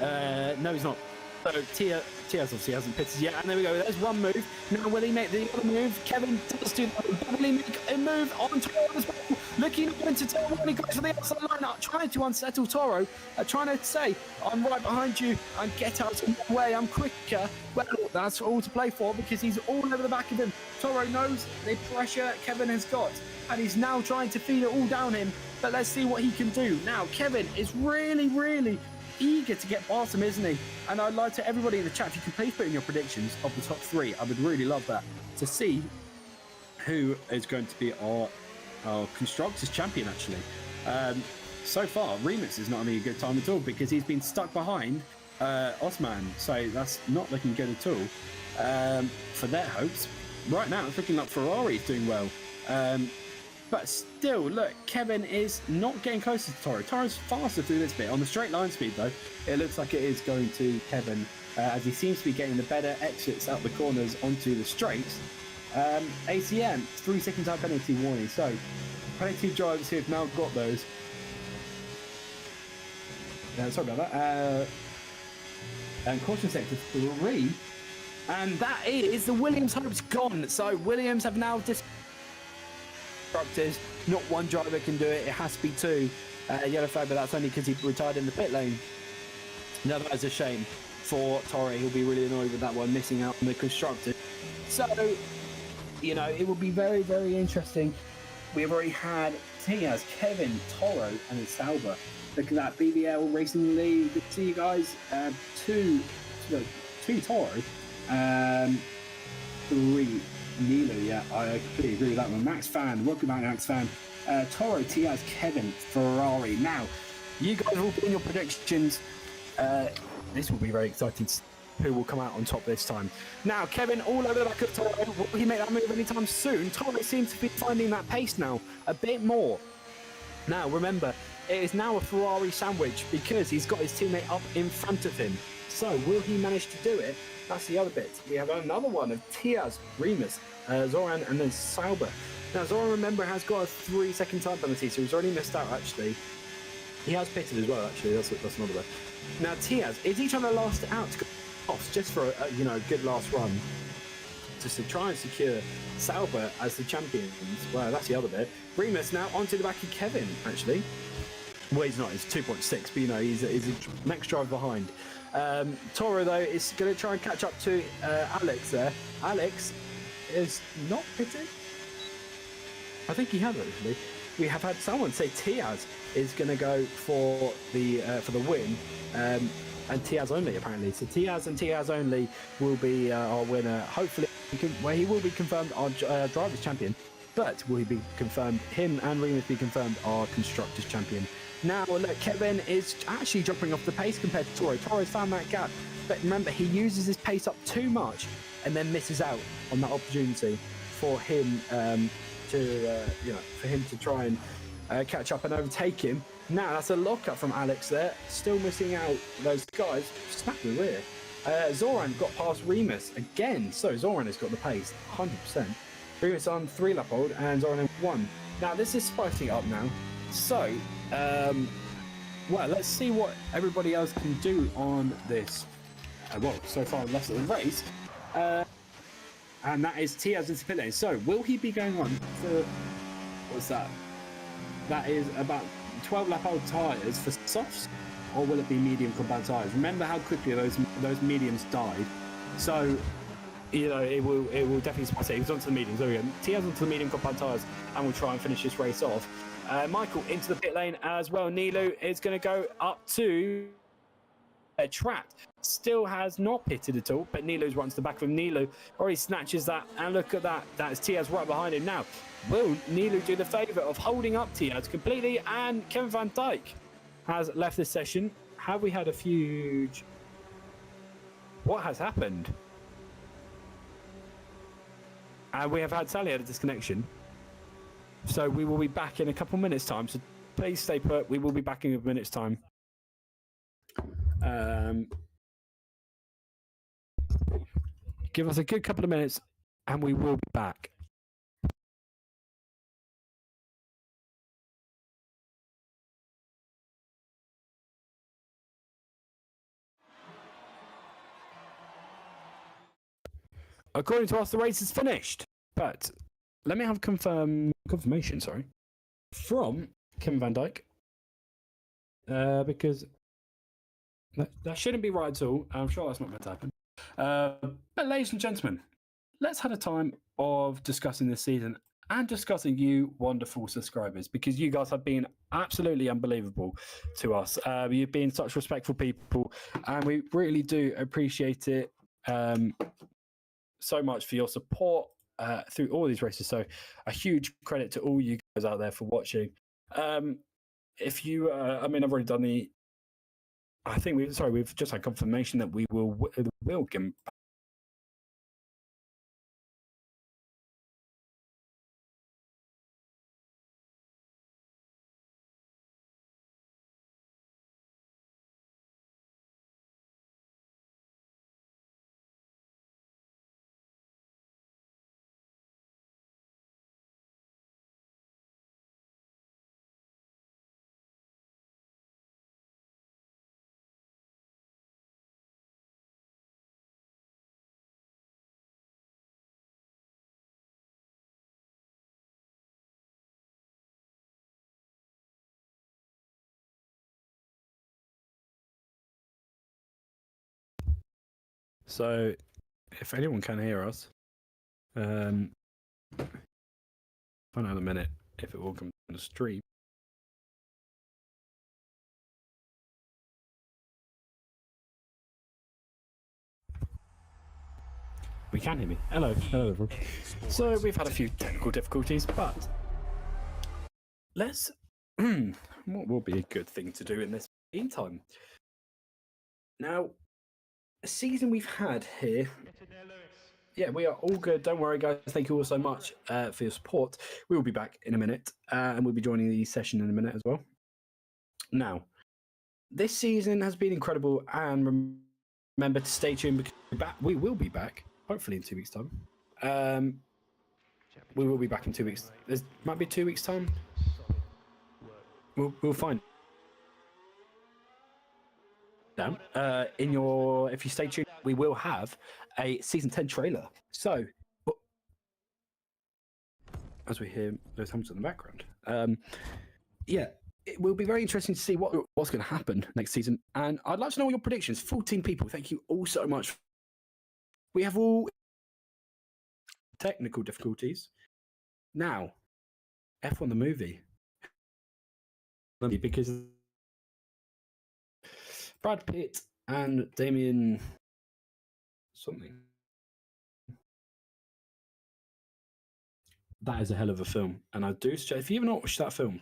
No, he's not. So Tiaz obviously hasn't pitted yet, and there we go. There's one move. Now will he make the other move? Kevin does do that. Will he make a move on Toro as well? Looking into Toro when he goes to the outside line, trying to unsettle Toro, trying to say, I'm right behind you, and get out of my way, I'm quicker. Well, that's all to play for because he's all over the back of him. Toro knows the pressure Kevin has got, and he's now trying to feed it all down him, but let's see what he can do. Now, Kevin is really eager to get past him, isn't he? And I'd like to everybody in the chat, if you can please put in your predictions of the top 3. I would really love that to see who is going to be our constructors champion. Actually, so far Remus is not having a good time at all because he's been stuck behind Osman, so that's not looking good at all for their hopes. Right now it's looking like Ferrari's doing well. But still, look, Kevin is not getting closer to Toro. Toro's faster through this bit. On the straight line speed, though, it looks like it is going to Kevin, as he seems to be getting the better exits out the corners onto the straights. ACM, 3-second time penalty warning. So, plenty of drivers who have now got those. Sorry about that. And caution sector 3. And that is the Williams hope's gone. So, Williams have now constructors, not one driver can do it, it has to be 2. Yellow flag, but that's only because he retired in the pit lane. Now that is a shame for Toro. He'll be really annoyed with that one, missing out on the constructor. So, you know, it will be very interesting. We've already had Tiaz, Kevin, Toro, and Sauber. Look at that, VD Racing League. Good to see you guys. 2 Toro, 3 Nilo, yeah, I completely agree with that one. Max Fan, welcome back, Max Fan. Toro, Tiaz, Kevin, Ferrari. Now, you guys have all put in your predictions. This will be very exciting. Who will come out on top this time? Now, Kevin, all over the back of Toro. Will he make that move anytime soon? Toro seems to be finding that pace now a bit more. Now, remember, it is now a Ferrari sandwich because he's got his teammate up in front of him. So, will he manage to do it? That's the other bit. We have another one of Tiaz, Remus, Zoran, and then Sauber. Now, Zoran, remember, has got a 3-second time penalty, so he's already missed out, actually. He has pitted as well, actually. That's another bit. Now, Tiaz, is he trying to last it out to go off just for a good last run? Just to try and secure Sauber as the champions. Well, that's the other bit. Remus now onto the back of Kevin, actually. Well, he's not. He's 2.6, but, he's a next drive behind. Toro, though, is going to try and catch up to Alex there. Alex is not pitted. I think he has, actually. We have had someone say Tiaz is going to go for the win, and Tiaz only, apparently. So Tiaz and Tiaz only will be our winner. Hopefully, he will be confirmed our drivers' champion. But will he be confirmed? Him and Remus be confirmed our constructors' champion. Now, look, Kevin is actually dropping off the pace compared to Toro. Toro's found that gap. But remember, he uses his pace up too much and then misses out on that opportunity for him to try and catch up and overtake him. Now, that's a lockup from Alex there. Still missing out those guys. Smack the rear. Zoran got past Remus again. So Zoran has got the pace, 100%. Remus on 3-lap hold and Zoran in 1. Now, this is spicing up now. So, let's see what everybody else can do on this. So far less of the race. And that is Tiaz into pit lane. So, will he be going on for... What's that? That is about 12-lap old tyres for softs, or will it be medium compound tyres? Remember how quickly those mediums died. So, it will definitely spice it. He was onto the mediums. There we go. Tiaz onto the medium compound tyres, and we'll try and finish this race off. Michael into the pit lane as well. Nilu is going to go up to trapped. Still has not pitted at all, but Nilu's runs the back of him. Nilu already snatches that, and look at that. That's Tiaz right behind him now. Will Nilu do the favour of holding up Tiaz completely? And Kevin Van Dijk has left this session. Have we had a huge... What has happened? And we have had Sally had a disconnection. So we will be back in a couple minutes' time. So please stay put. We will be back in a minute's time. Give us a good couple of minutes and we will be back. According to us, the race is finished. But let me have confirmation, from Kim Van Dijk. Because that shouldn't be right at all. I'm sure that's not meant to happen. But ladies and gentlemen, let's have a time of discussing this season and discussing you wonderful subscribers, because you guys have been absolutely unbelievable to us. You've been such respectful people, and we really do appreciate it so much for your support through all these races. So a huge credit to all you guys out there for watching. If you, I've already done the... I think we've just had confirmation that we will get... So, if anyone can hear us, find out in a minute if it will come to the stream. We can hear me. Hello. Hello, everyone. So we've had a few technical difficulties, but let's... what will be a good thing to do in this meantime? Now, the season we've had here... Yeah, we are all good. Don't worry, guys. Thank you all so much for your support. We will be back in a minute, and we'll be joining the session in a minute as well. Now, this season has been incredible, and remember to stay tuned because we will be back, hopefully in 2 weeks' time. We will be back in 2 weeks. There might be 2 weeks' time. We'll find down if you stay tuned, we will have a season 10 trailer. So as we hear those hums in the background, yeah, it will be very interesting to see what's going to happen next season. And I'd like to know your predictions. 14 people, thank you all so much. We have all technical difficulties now. F1 the movie, because Brad Pitt and Damien something. That is a hell of a film, and I do suggest, if you've not watched that film,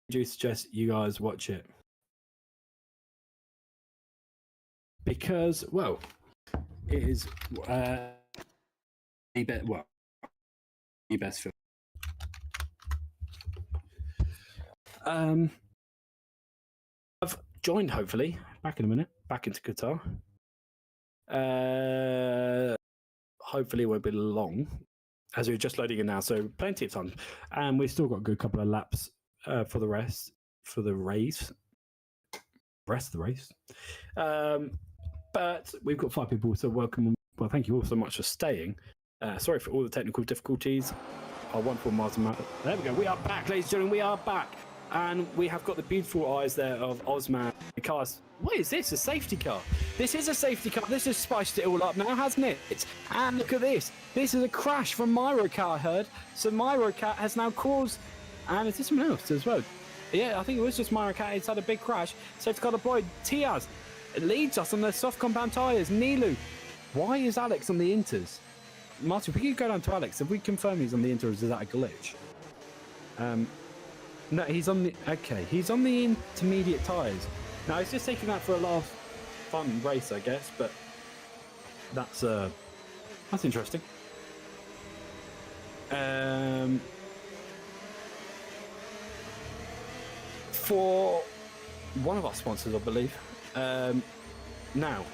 I do suggest you guys watch it. Because, well, it is the best film. I've joined, hopefully, back in a minute, back into Qatar. Hopefully it won't be long, as we're just loading in now, so plenty of time. And we've still got a good couple of laps for the rest of the race. But we've got 5 people, so welcome. Well, thank you all so much for staying. Sorry for all the technical difficulties. Our wonderful Martin. There we go. We are back, ladies and gentlemen. We are back. And we have got the beautiful eyes there of Osman. The cars. What is this? A safety car? This is a safety car. This has spiced it all up now, hasn't it? And look at this. This is a crash from Myrocat, I heard. So Myrocat has now caused... And is this someone else as well? Yeah, I think it was just Myrocat. It's had a big crash. Safety car deployed. Tiaz. It leads us on the soft compound tyres. Nilu. Why is Alex on the Inters? Martin, if we could go down to Alex, have we confirmed he's on the Inters? Is that a glitch? No, he's on the... Okay, he's on the intermediate tyres. Now, he's just taking that for a laugh, fun race, I guess, but that's interesting. For one of our sponsors, I believe. Now,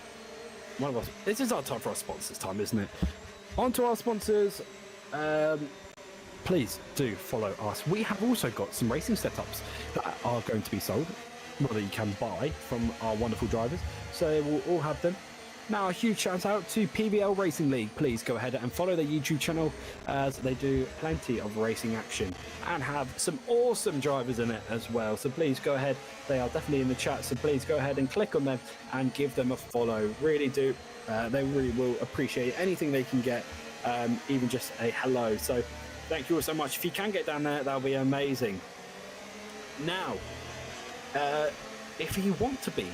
one of us... This is our time for our sponsors time, isn't it? On to our sponsors. Please do follow us. We have also got some racing setups that are going to be sold, that you can buy from our wonderful drivers. So we'll all have them. Now, a huge shout out to VD Racing League. Please go ahead and follow their YouTube channel, as they do plenty of racing action and have some awesome drivers in it as well. So please go ahead. They are definitely in the chat. So please go ahead and click on them and give them a follow. Really do. They really will appreciate anything they can get, even just a hello. So thank you all so much. If you can get down there, that'll be amazing. Now, if you want to be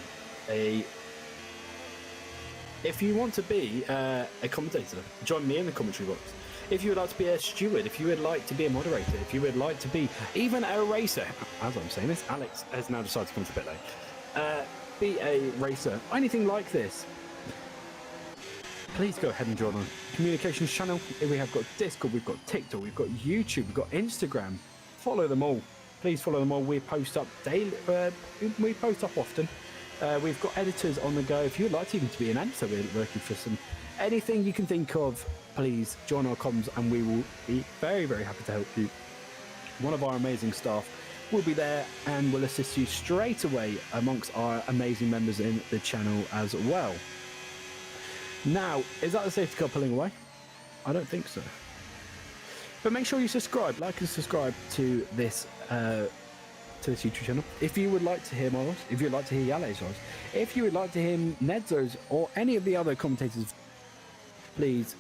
a commentator, join me in the commentary box. If you would like to be a steward, if you would like to be a moderator, if you would like to be even a racer, as I'm saying this, Alex has now decided to come to pit lane. Be a racer, anything like this, please go ahead and join our communications channel. We have got Discord, we've got TikTok, we've got YouTube, we've got Instagram. Follow them all. Please follow them all. We post up daily. We post up often. We've got editors on the go. If you'd like to even to be an editor, we're working for anything you can think of. Please join our comms, and we will be very, very happy to help you. One of our amazing staff will be there and will assist you straight away amongst our amazing members in the channel as well. Now, is that the safety car pulling away? I don't think so. But make sure you subscribe, like and subscribe to this YouTube channel. If you would like to hear Morals, if you'd like to hear Yale's Morals, if you would like to hear Nedzo's or any of the other commentators, please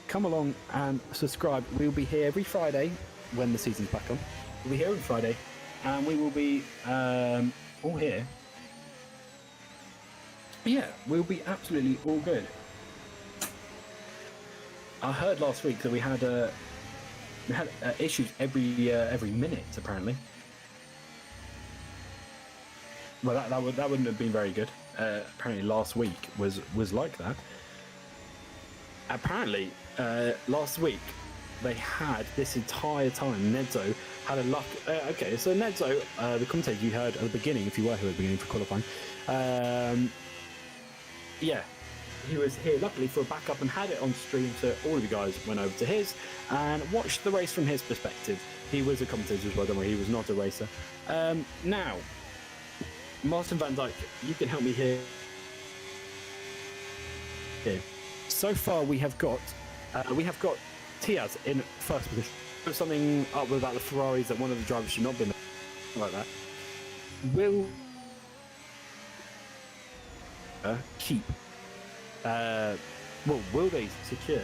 come along and subscribe. We'll be here every Friday when the season's back on. We'll be here every Friday, and we will be all here Yeah, we'll be absolutely all good. I heard last week that we had issues every minute apparently. Well, that wouldn't have been very good. Apparently, last week was like that. Apparently, last week they had this entire time. Nedzo had a luck. Okay, so Nedzo, the commentator you heard at the beginning, if you were here at the beginning for qualifying, yeah, he was here luckily for a backup and had it on stream, so all of you guys went over to his and watched the race from his perspective. He was a commentator as well, don't worry, he was not a racer. Now, Martin van Dijk, you can help me here. So far, we have got Tiaz in first position. There's something up about the Ferraris that one of the drivers should not be like that. Will keep? Will they secure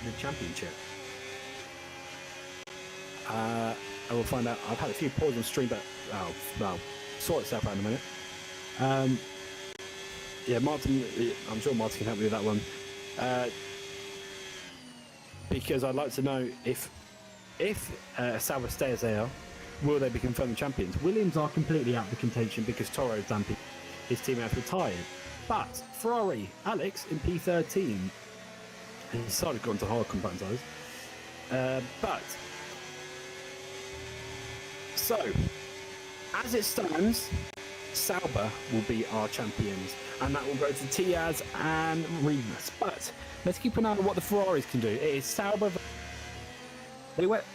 the championship? I will find out. I've had a few pauses on stream, but I'll sort itself out in a minute. Yeah, Martin. I'm sure Martin can help me with that one. Because I'd like to know if Sauber stay as they are, will they be confirmed champions? Williams are completely out of the contention because Toro Zampi, his team has retired. But Ferrari, Alex in P13, he decided to go into hard compound size. But so as it stands, Sauber will be our champions, and that will go to Tiaz and Remus. But let's keep an eye on what the Ferraris can do. It is Sauber.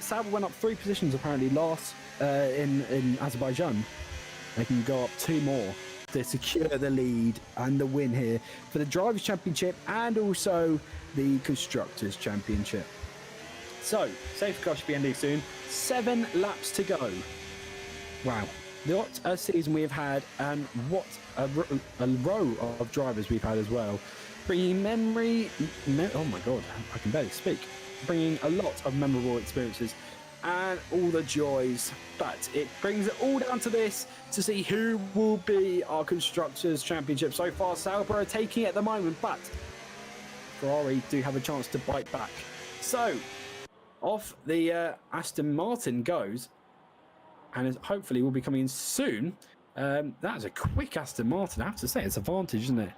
Sauber went up 3 positions apparently last in Azerbaijan. They can go up 2 more to secure the lead and the win here for the Drivers' Championship and also the Constructors' Championship. So, safety car should be ending soon. 7 laps to go. Wow. What a season we have had, and what a row of drivers we've had as well. Bringing oh my god, I can barely speak. Bringing a lot of memorable experiences and all the joys. But it brings it all down to this, to see who will be our Constructors' Championship. So far, Sauber are taking it at the moment, but Ferrari do have a chance to bite back. So, off the Aston Martin goes, and hopefully will be coming in soon. That's a quick Aston Martin, I have to say. It's a advantage, isn't it?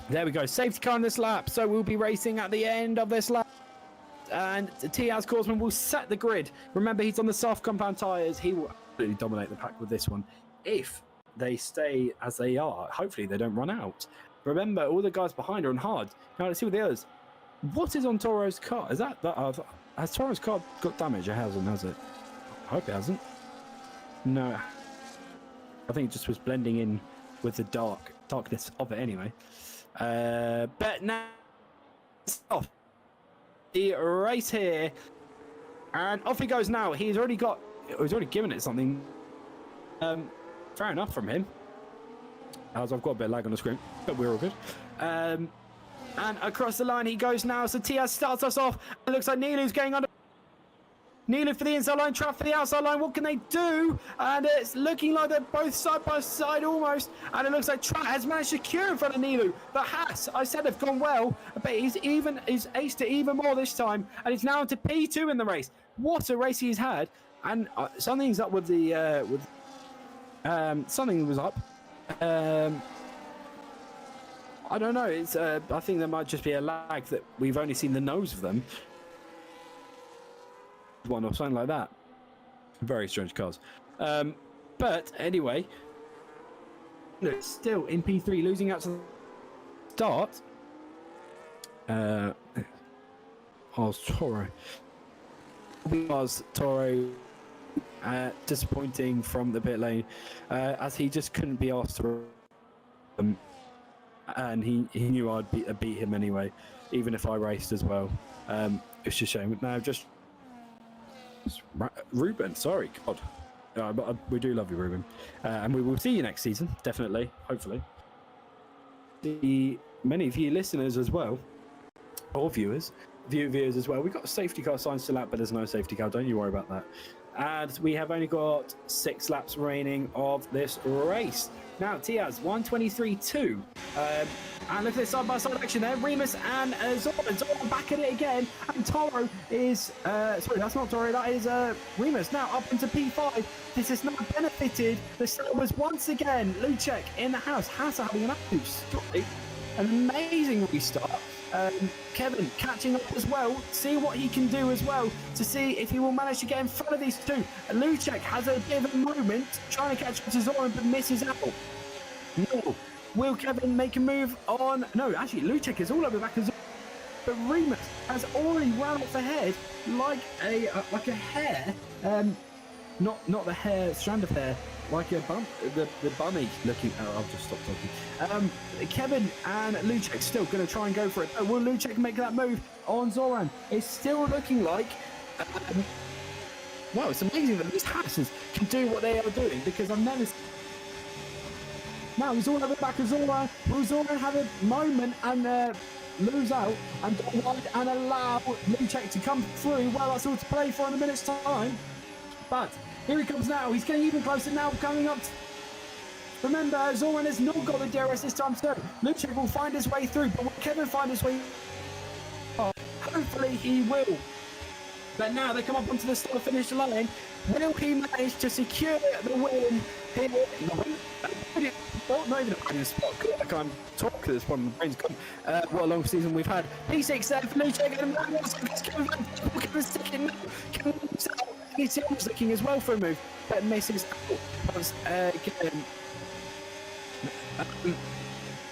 There we go. Safety car in this lap. So we'll be racing at the end of this lap. And Tiaz Korsman will set the grid. Remember, he's on the soft compound tyres. He will absolutely dominate the pack with this one. If they stay as they are, hopefully they don't run out. Remember, all the guys behind are on hard. Now let's see what the others. What is on Toro's car? Is that has Toro's car got damage? It hasn't, has it? I hope it hasn't. No. I think it just was blending in with the darkness of it anyway. But now it's off the race here, and off he goes now. He's already given it something. Fair enough from him. As I've got a bit of lag on the screen, but we're all good. And across the line he goes now. So Tiaz starts us off. It looks like Nilu's going under. Nilu for the inside line, Trapp for the outside line. What can they do? And it's looking like they're both side by side almost. And it looks like Trapp has managed to secure in front of Nilu. But Haas, I said, have gone well, but he's aced it even more this time. And he's now into P2 in the race. What a race he's had. And something's up with the something was up. I don't know. It's I think there might just be a lag that we've only seen the nose of them. One or something like that. Very strange cars. But anyway, look, still in P3, losing out to the start. Toro disappointing from the pit lane, as he just couldn't be asked to and he knew I'd beat him anyway, even if I raced as well. It's just a shame. Now just Ruben, sorry, God. But we do love you, Ruben. And we will see you next season, definitely, hopefully. Many of you listeners as well, or viewers as well. We've got a safety car sign still out, but there's no safety car. Don't you worry about that. And we have only got 6 laps remaining of this race. Now, Tiaz, 123.2. And look at this side-by-side action there. Remus and Zoran. Zoran back at it again. And Toro is... sorry, that's not Toro. That is Remus. Now up into P5. This has not benefited the Sabres once again. Lucek in the house. Hasa having an absolute strike. An amazing restart. Kevin catching up as well. See what he can do as well to see if he will manage to get in front of these two. Lucek has a bit of a moment trying to catch up to Zoran but misses out. No. Will Kevin make a move on? No, actually, Lucek is all over the back of Zoran. But Remus has already ran off ahead like a hare. Not the hair, strand of hair, like a bum, the bunny looking. Oh, I'll just stop talking. Kevin and Lucek still going to try and go for it. Will Lucek make that move on Zoran? It's still looking like. Wow, it's amazing that these Hassans can do what they are doing because I've never. Now he's all over the back of Zoran. Will Zoran have a moment and lose out and go wide and allow Lucek to come through? Well, that's all to play for in a minute's time. But here he comes now. He's getting even closer now, coming up. Remember, Zoran has not got the DRS this time, so Lucek will find his way through. But will Kevin find his way? Oh, hopefully he will. But now they come up onto the start-finish line. Will he manage to secure the win here? Not even a winning spot. I can't talk to this one. My brain's gone. What a long season we've had. P6 there for Lucek and Kevin's sticking now. Kevin's looking as well for a move, but misses out. Again.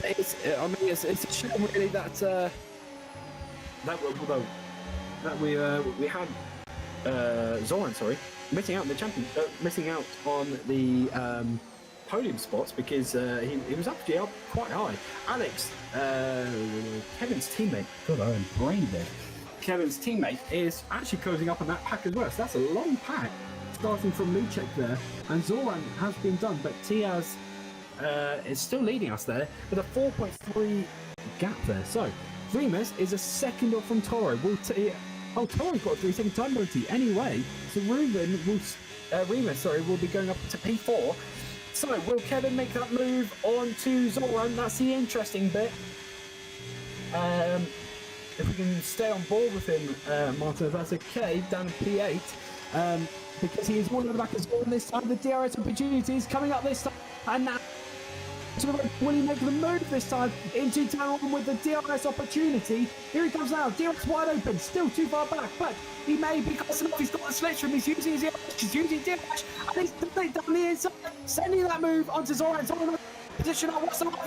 It's a shame really that we had Zoran, missing out on the missing out on the podium spots because he was actually up quite high. Alex, Kevin's teammate, God, I'm brain dead. Kevin's teammate is actually closing up on that pack as well. So that's a long pack starting from Lucek there, and Zoran has been done, but Tiaz is still leading us there with a 4.3 gap there. So Remus is a second off from Toro. Toro's got a 3-second time penalty anyway. So Remus will be going up to P4. So will Kevin make that move on to Zoran? That's the interesting bit. If we can stay on board with him, Martin, if that's okay, down to P8. Because he is all in the back of Zoran this time. The DRS opportunity is coming up this time. And now, will he make the move this time into turn 1 with the DRS opportunity? Here he comes now. DRS wide open, still too far back, but he may be close enough. He's got the slits from. He's using his DRS, he's using DRS, and he's down the inside, sending that move onto Zoran. Zoran position up whatsoever.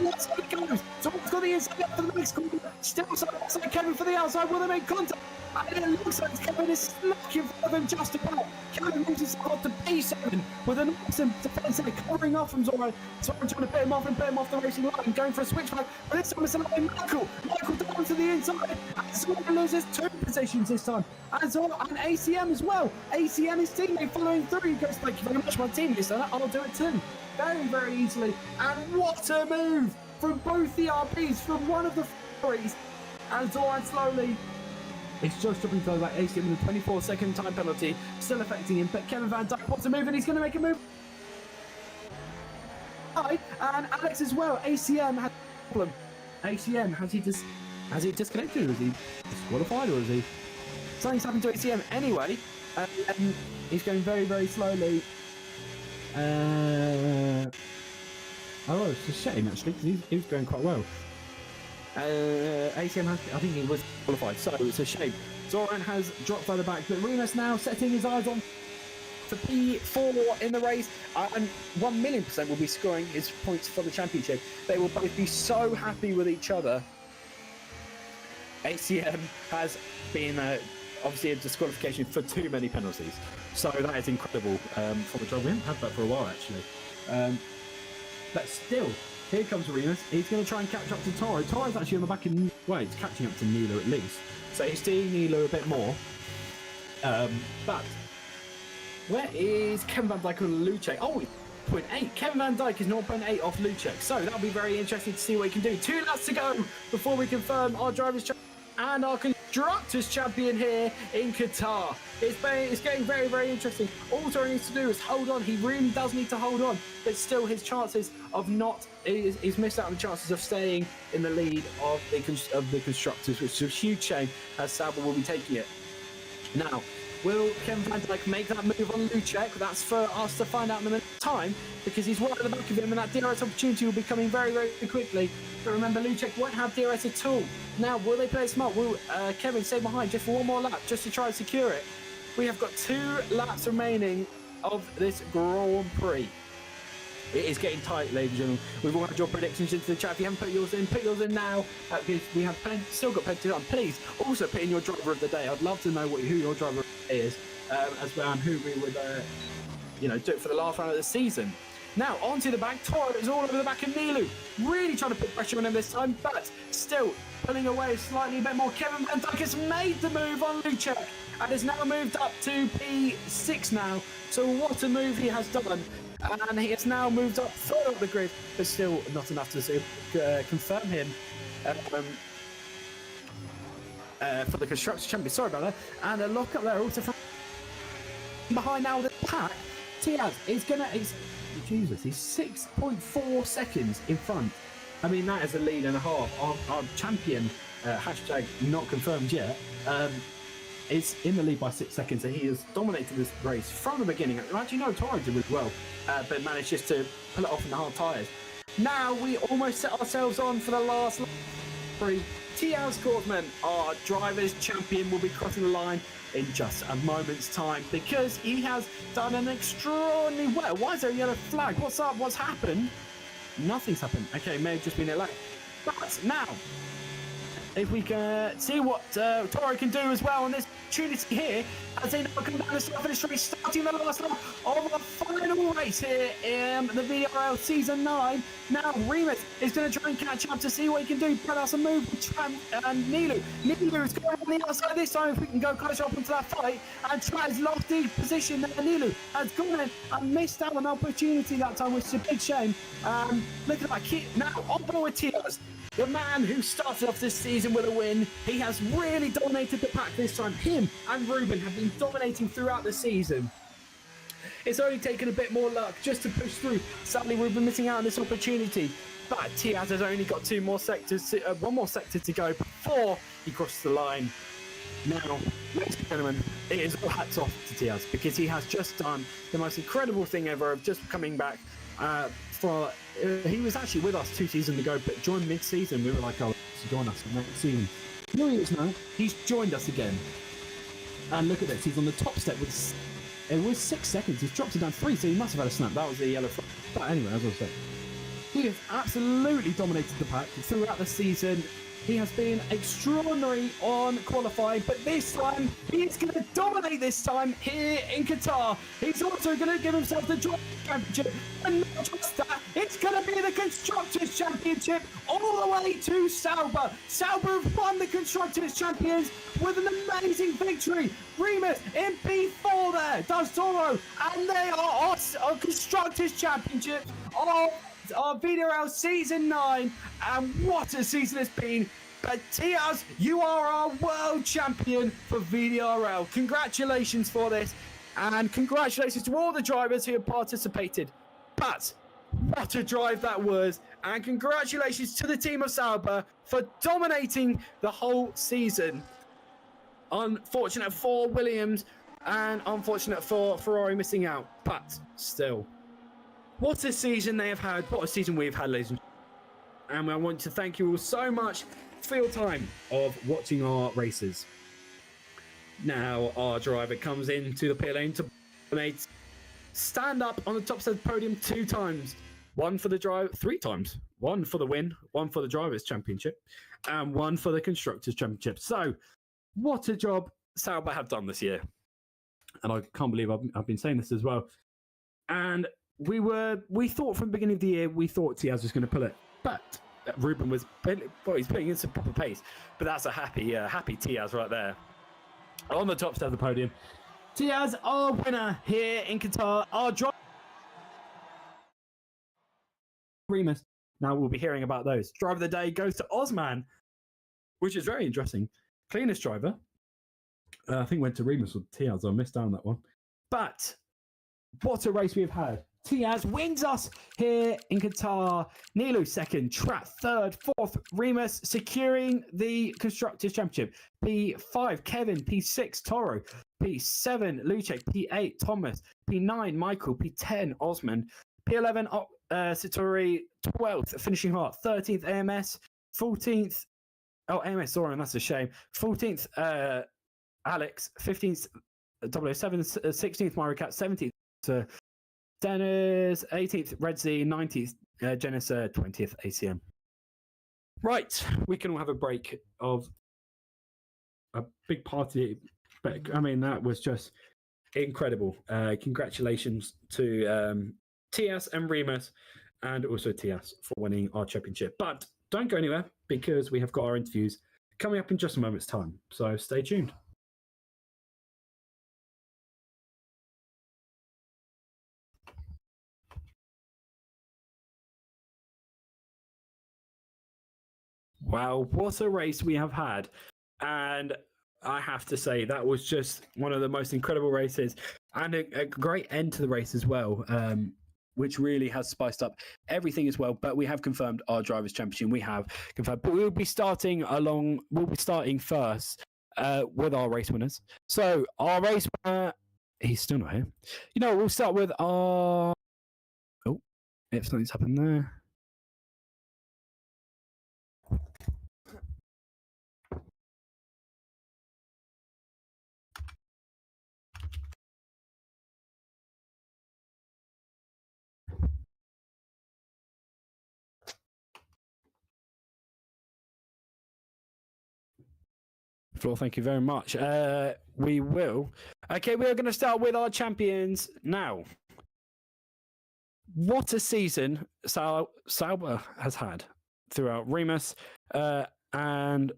Let's see it goes. Zoran's got the inside up for the next corner. Still outside Kevin for the outside. Will they make contact? And it looks like Kevin is snuck in front of him just about. Kevin moves himself up to P7 with an awesome defense there, covering off from Zoran. Zoran trying to put him off the racing line, going for a switchback. But this time it's allowing Michael down to the inside. And Zoran loses 2 positions this time. And Zoran and ACM as well. ACM, his teammate, following through. He goes, thank you very much, my team. I'll do it too. Very, very easily. And what a move from both the RPs, from one of the threes. And Zoran slowly. It's just dropping further back. ACM with a 24-second time penalty, still affecting him. But Kevin Van Dijk wants to move, and he's going to make a move. And Alex as well. ACM had a problem. ACM, has he disconnected? Is he disqualified, or is he? Something's happened to ACM anyway. He's going very, very slowly. It's a shame actually because he was going quite well. ACM I think he was qualified, so it's a shame. Zoran has dropped further back, but Remus now setting his eyes on for P4 in the race, and 1,000,000% will be scoring his points for the championship. They will both be so happy with each other. ACM has been obviously a disqualification for too many penalties, so that is incredible for the job. We haven't had that for a while actually, but still. Here comes Remus. He's going to try and catch up to Toro. Toro's actually on the back of... Well, he's catching up to Nilo at least. So he's seeing Nilo a bit more. But where is Kevin Van Dijk on Lucek? Oh, 0.8. Kevin Van Dijk is 0.8 off Lucek. So that'll be very interesting to see what he can do. 2 laps to go before we confirm our driver's and our Constructors Champion here in Qatar. It's getting very, very interesting. All Toro needs to do is hold on. He really does need to hold on, but still his chances of he's missed out on the chances of staying in the lead of the Constructors, which is a huge shame, as Sauber will be taking it. Now, will Kevin Van Dijk make that move on Lucek? That's for us to find out in a minute time, because he's right at the back of him, and that DRS opportunity will be coming very, very quickly. But remember, Lucek won't have DRS at all. Now, will they play it smart? Will Kevin stay behind just for one more lap, just to try and secure it? We have got 2 laps remaining of this Grand Prix. It is getting tight, ladies and gentlemen. We've all had your predictions into the chat. If you haven't put yours in now, because we have still got plenty of time. Please also put in your driver of the day. I'd love to know who your driver of the day is, as well, and who we would, do it for the last round of the season. Now, onto the back. Toro is all over the back of Nilu. Really trying to put pressure on him this time, but still pulling away slightly a bit more. Kevin Van Dijk has made the move on Lucek and has now moved up to P6 now. So what a move he has done. And he has now moved up further up the grid, but still not enough to confirm him for the Constructors Champion. Sorry about that. And a lock up there also from behind now the pack. Tiaz is going to... Jesus, he's 6.4 seconds in front. I mean, that is a lead and a half. Our champion, hashtag not confirmed yet, is in the lead by 6 seconds. So he has dominated this race from the beginning. Actually, no, Toro did really well, but managed just to pull it off in the hard tyres. Now we almost set ourselves on for the last three. Tiaz Korsman, our driver's champion, will be crossing the line in just a moment's time because he has done an extraordinarily well. Why is there a yellow flag? What's up? What's happened? Nothing's happened. Okay, may have just been a lag. But now, if we can see what Toro can do as well on this opportunity here, as they now come down the start of the straight, starting the last lap of the final race here in the VDRL Season 9. Now, Remus is going to try and catch up to see what he can do. But that's a move and Nilu. Nilu is going on the outside this time if we can go close up into that fight. And tries lofty position there. Nilu has gone in and missed out on an opportunity that time, which is a big shame. Look at that kid. Now, on board with Tiaz. The man who started off this season with a win, he has really dominated the pack this time. Him and Ruben have been dominating throughout the season. It's only taken a bit more luck just to push through. Sadly, Ruben missing out on this opportunity. But Tiaz has only got one more sector to go before he crosses the line. Now, ladies and gentlemen, it is all hats off to Tiaz because he has just done the most incredible thing ever of just coming back he was actually with us 2 seasons ago, but joined mid-season. We were like, oh, to join us next season. No, he is now. He's joined us again. And look at this. He's on the top step with... It was 6 seconds. He's dropped it down 3, so he must have had a snap. That was the yellow flag. But anyway, as I was saying, he has absolutely dominated the pack throughout the season. He has been extraordinary on qualifying, but this time, he's going to dominate this time here in Qatar. He's also going to give himself the Driver Championship. And not just that, it's going to be the Constructors Championship all the way to Sauber. Sauber have won the Constructors Champions with an amazing victory. Remus in P4 there, does Toro, and they are our Constructors Championship of VDRL Season 9, and what a season it's been. But Tiaz, you are our world champion for VDRL. Congratulations for this, and congratulations to all the drivers who have participated. But what a drive that was, and congratulations to the team of Sauber for dominating the whole season. Unfortunate for Williams, and unfortunate for Ferrari missing out, but still. What a season they have had. What a season we've had, ladies and gentlemen. And I want to thank you all so much for your time of watching our races. Now our driver comes into the pit lane to dominate. Stand up on the top of the podium 2 times. 1 for the drive, 3 times. 1 for the win, 1 for the Drivers' Championship, and 1 for the Constructors' Championship. So, what a job Sauber have done this year. And I can't believe I've been saying this as well. And we thought from the beginning of the year, we thought Tiaz was going to pull it, but Ruben was, he's putting in some proper pace. But that's a happy Tiaz right there. On the top step of the podium. Tiaz, our winner here in Qatar, our driver. Remus. Now we'll be hearing about those. Driver of the day goes to Osman, which is very interesting. cleanest driver, I think went to Remus with Tiaz. I missed down that one. But what a race we've had. Tiaz wins us here in Qatar. Nilu second, Trat third, fourth, Remus securing the Constructors' Championship. P5, Kevin, P6, Toro, P7, Lucek, P8, Thomas, P9, Michael, P10, Osman, P11, Satori, 12th, Finishing Heart, 13th, AMS, 14th, AMS, Zoran, that's a shame, 14th, Alex, 15th, 007, 16th, Mario Cat, 17th, Dennis, 18th, Red Z, 19th, Genis, 20th, ACM. Right, we can all have a break of a big party. But I mean, that was just incredible. Congratulations to Tias and Remus, and also Tias for winning our championship. But don't go anywhere, because we have got our interviews coming up in just a moment's time. So stay tuned. Wow, what a race we have had. And I have to say, that was just one of the most incredible races, and a great end to the race as well, which really has spiced up everything as well. But we have confirmed our Drivers' Championship. We have confirmed, but we'll be starting first with our race winners. So our race winner, he's still not here. You know, we'll start with our... Oh, if something's happened there. Floor, thank you very much. We will. Okay, we are going to start with our champions now. What a season Sauber has had throughout. Remus and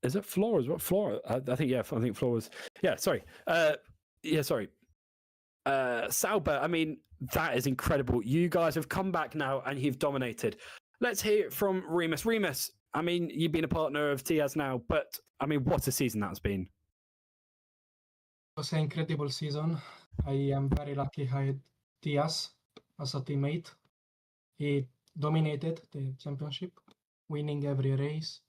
is it Flores? What Flora? I think Flores. Yeah, sorry. Sauber. I mean, that is incredible. You guys have come back now and you've dominated. Let's hear it from Remus. Remus, I mean, you've been a partner of Tiaz now, but I mean, what a season that's been. It was an incredible season. I am very lucky I had Tiaz as a teammate. He dominated the championship, winning every race.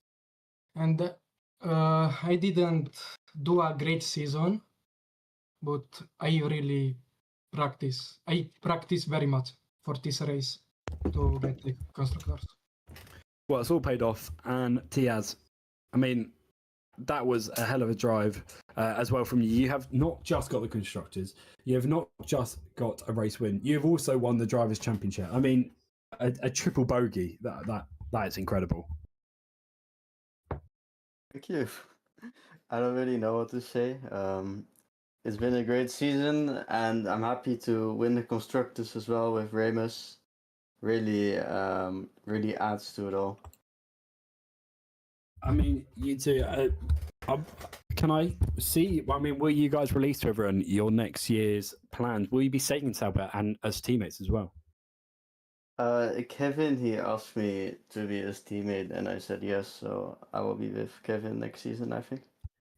And I didn't do a great season, but I really practice. I practice very much for this race to get the constructors. Well, it's all paid off. And Tiaz, I mean, that was a hell of a drive as well from you. You have not just got the constructors. You have not just got a race win. You've also won the Drivers' Championship. I mean, a triple bogey. That is incredible. Thank you. I don't really know what to say. It's been a great season, and I'm happy to win the constructors as well with Remus. Really adds to it all. I mean, you two. Can I see? I mean, will you guys release to everyone your next year's plans? Will you be staying in Sauber and as teammates as well? Kevin, he asked me to be his teammate, and I said yes. So I will be with Kevin next season, I think.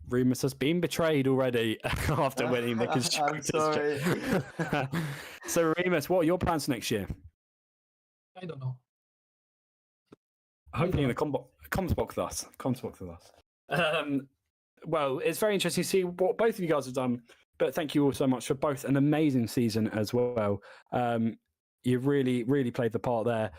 Remus has been betrayed already after winning the constructors. I'm sorry. So, Remus, what are your plans next year? I don't know. Hopefully in the comms box with us. Well, it's very interesting to see what both of you guys have done, but thank you all so much for both an amazing season as well. You've really, really played the part there.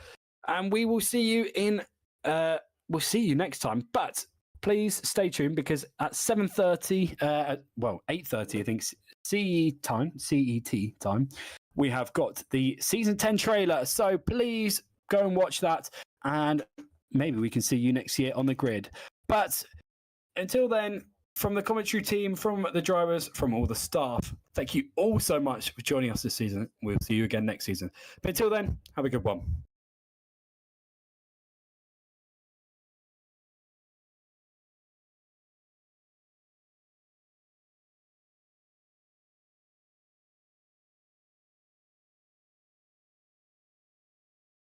And we will see you we'll see you next time, but please stay tuned, because at 7:30, 8:30, I think, CET time, we have got the Season 10 trailer. So please go and watch that, and maybe we can see you next year on the grid. But until then, from the commentary team, from the drivers, from all the staff, thank you all so much for joining us this season. We'll see you again next season. But until then, have a good one.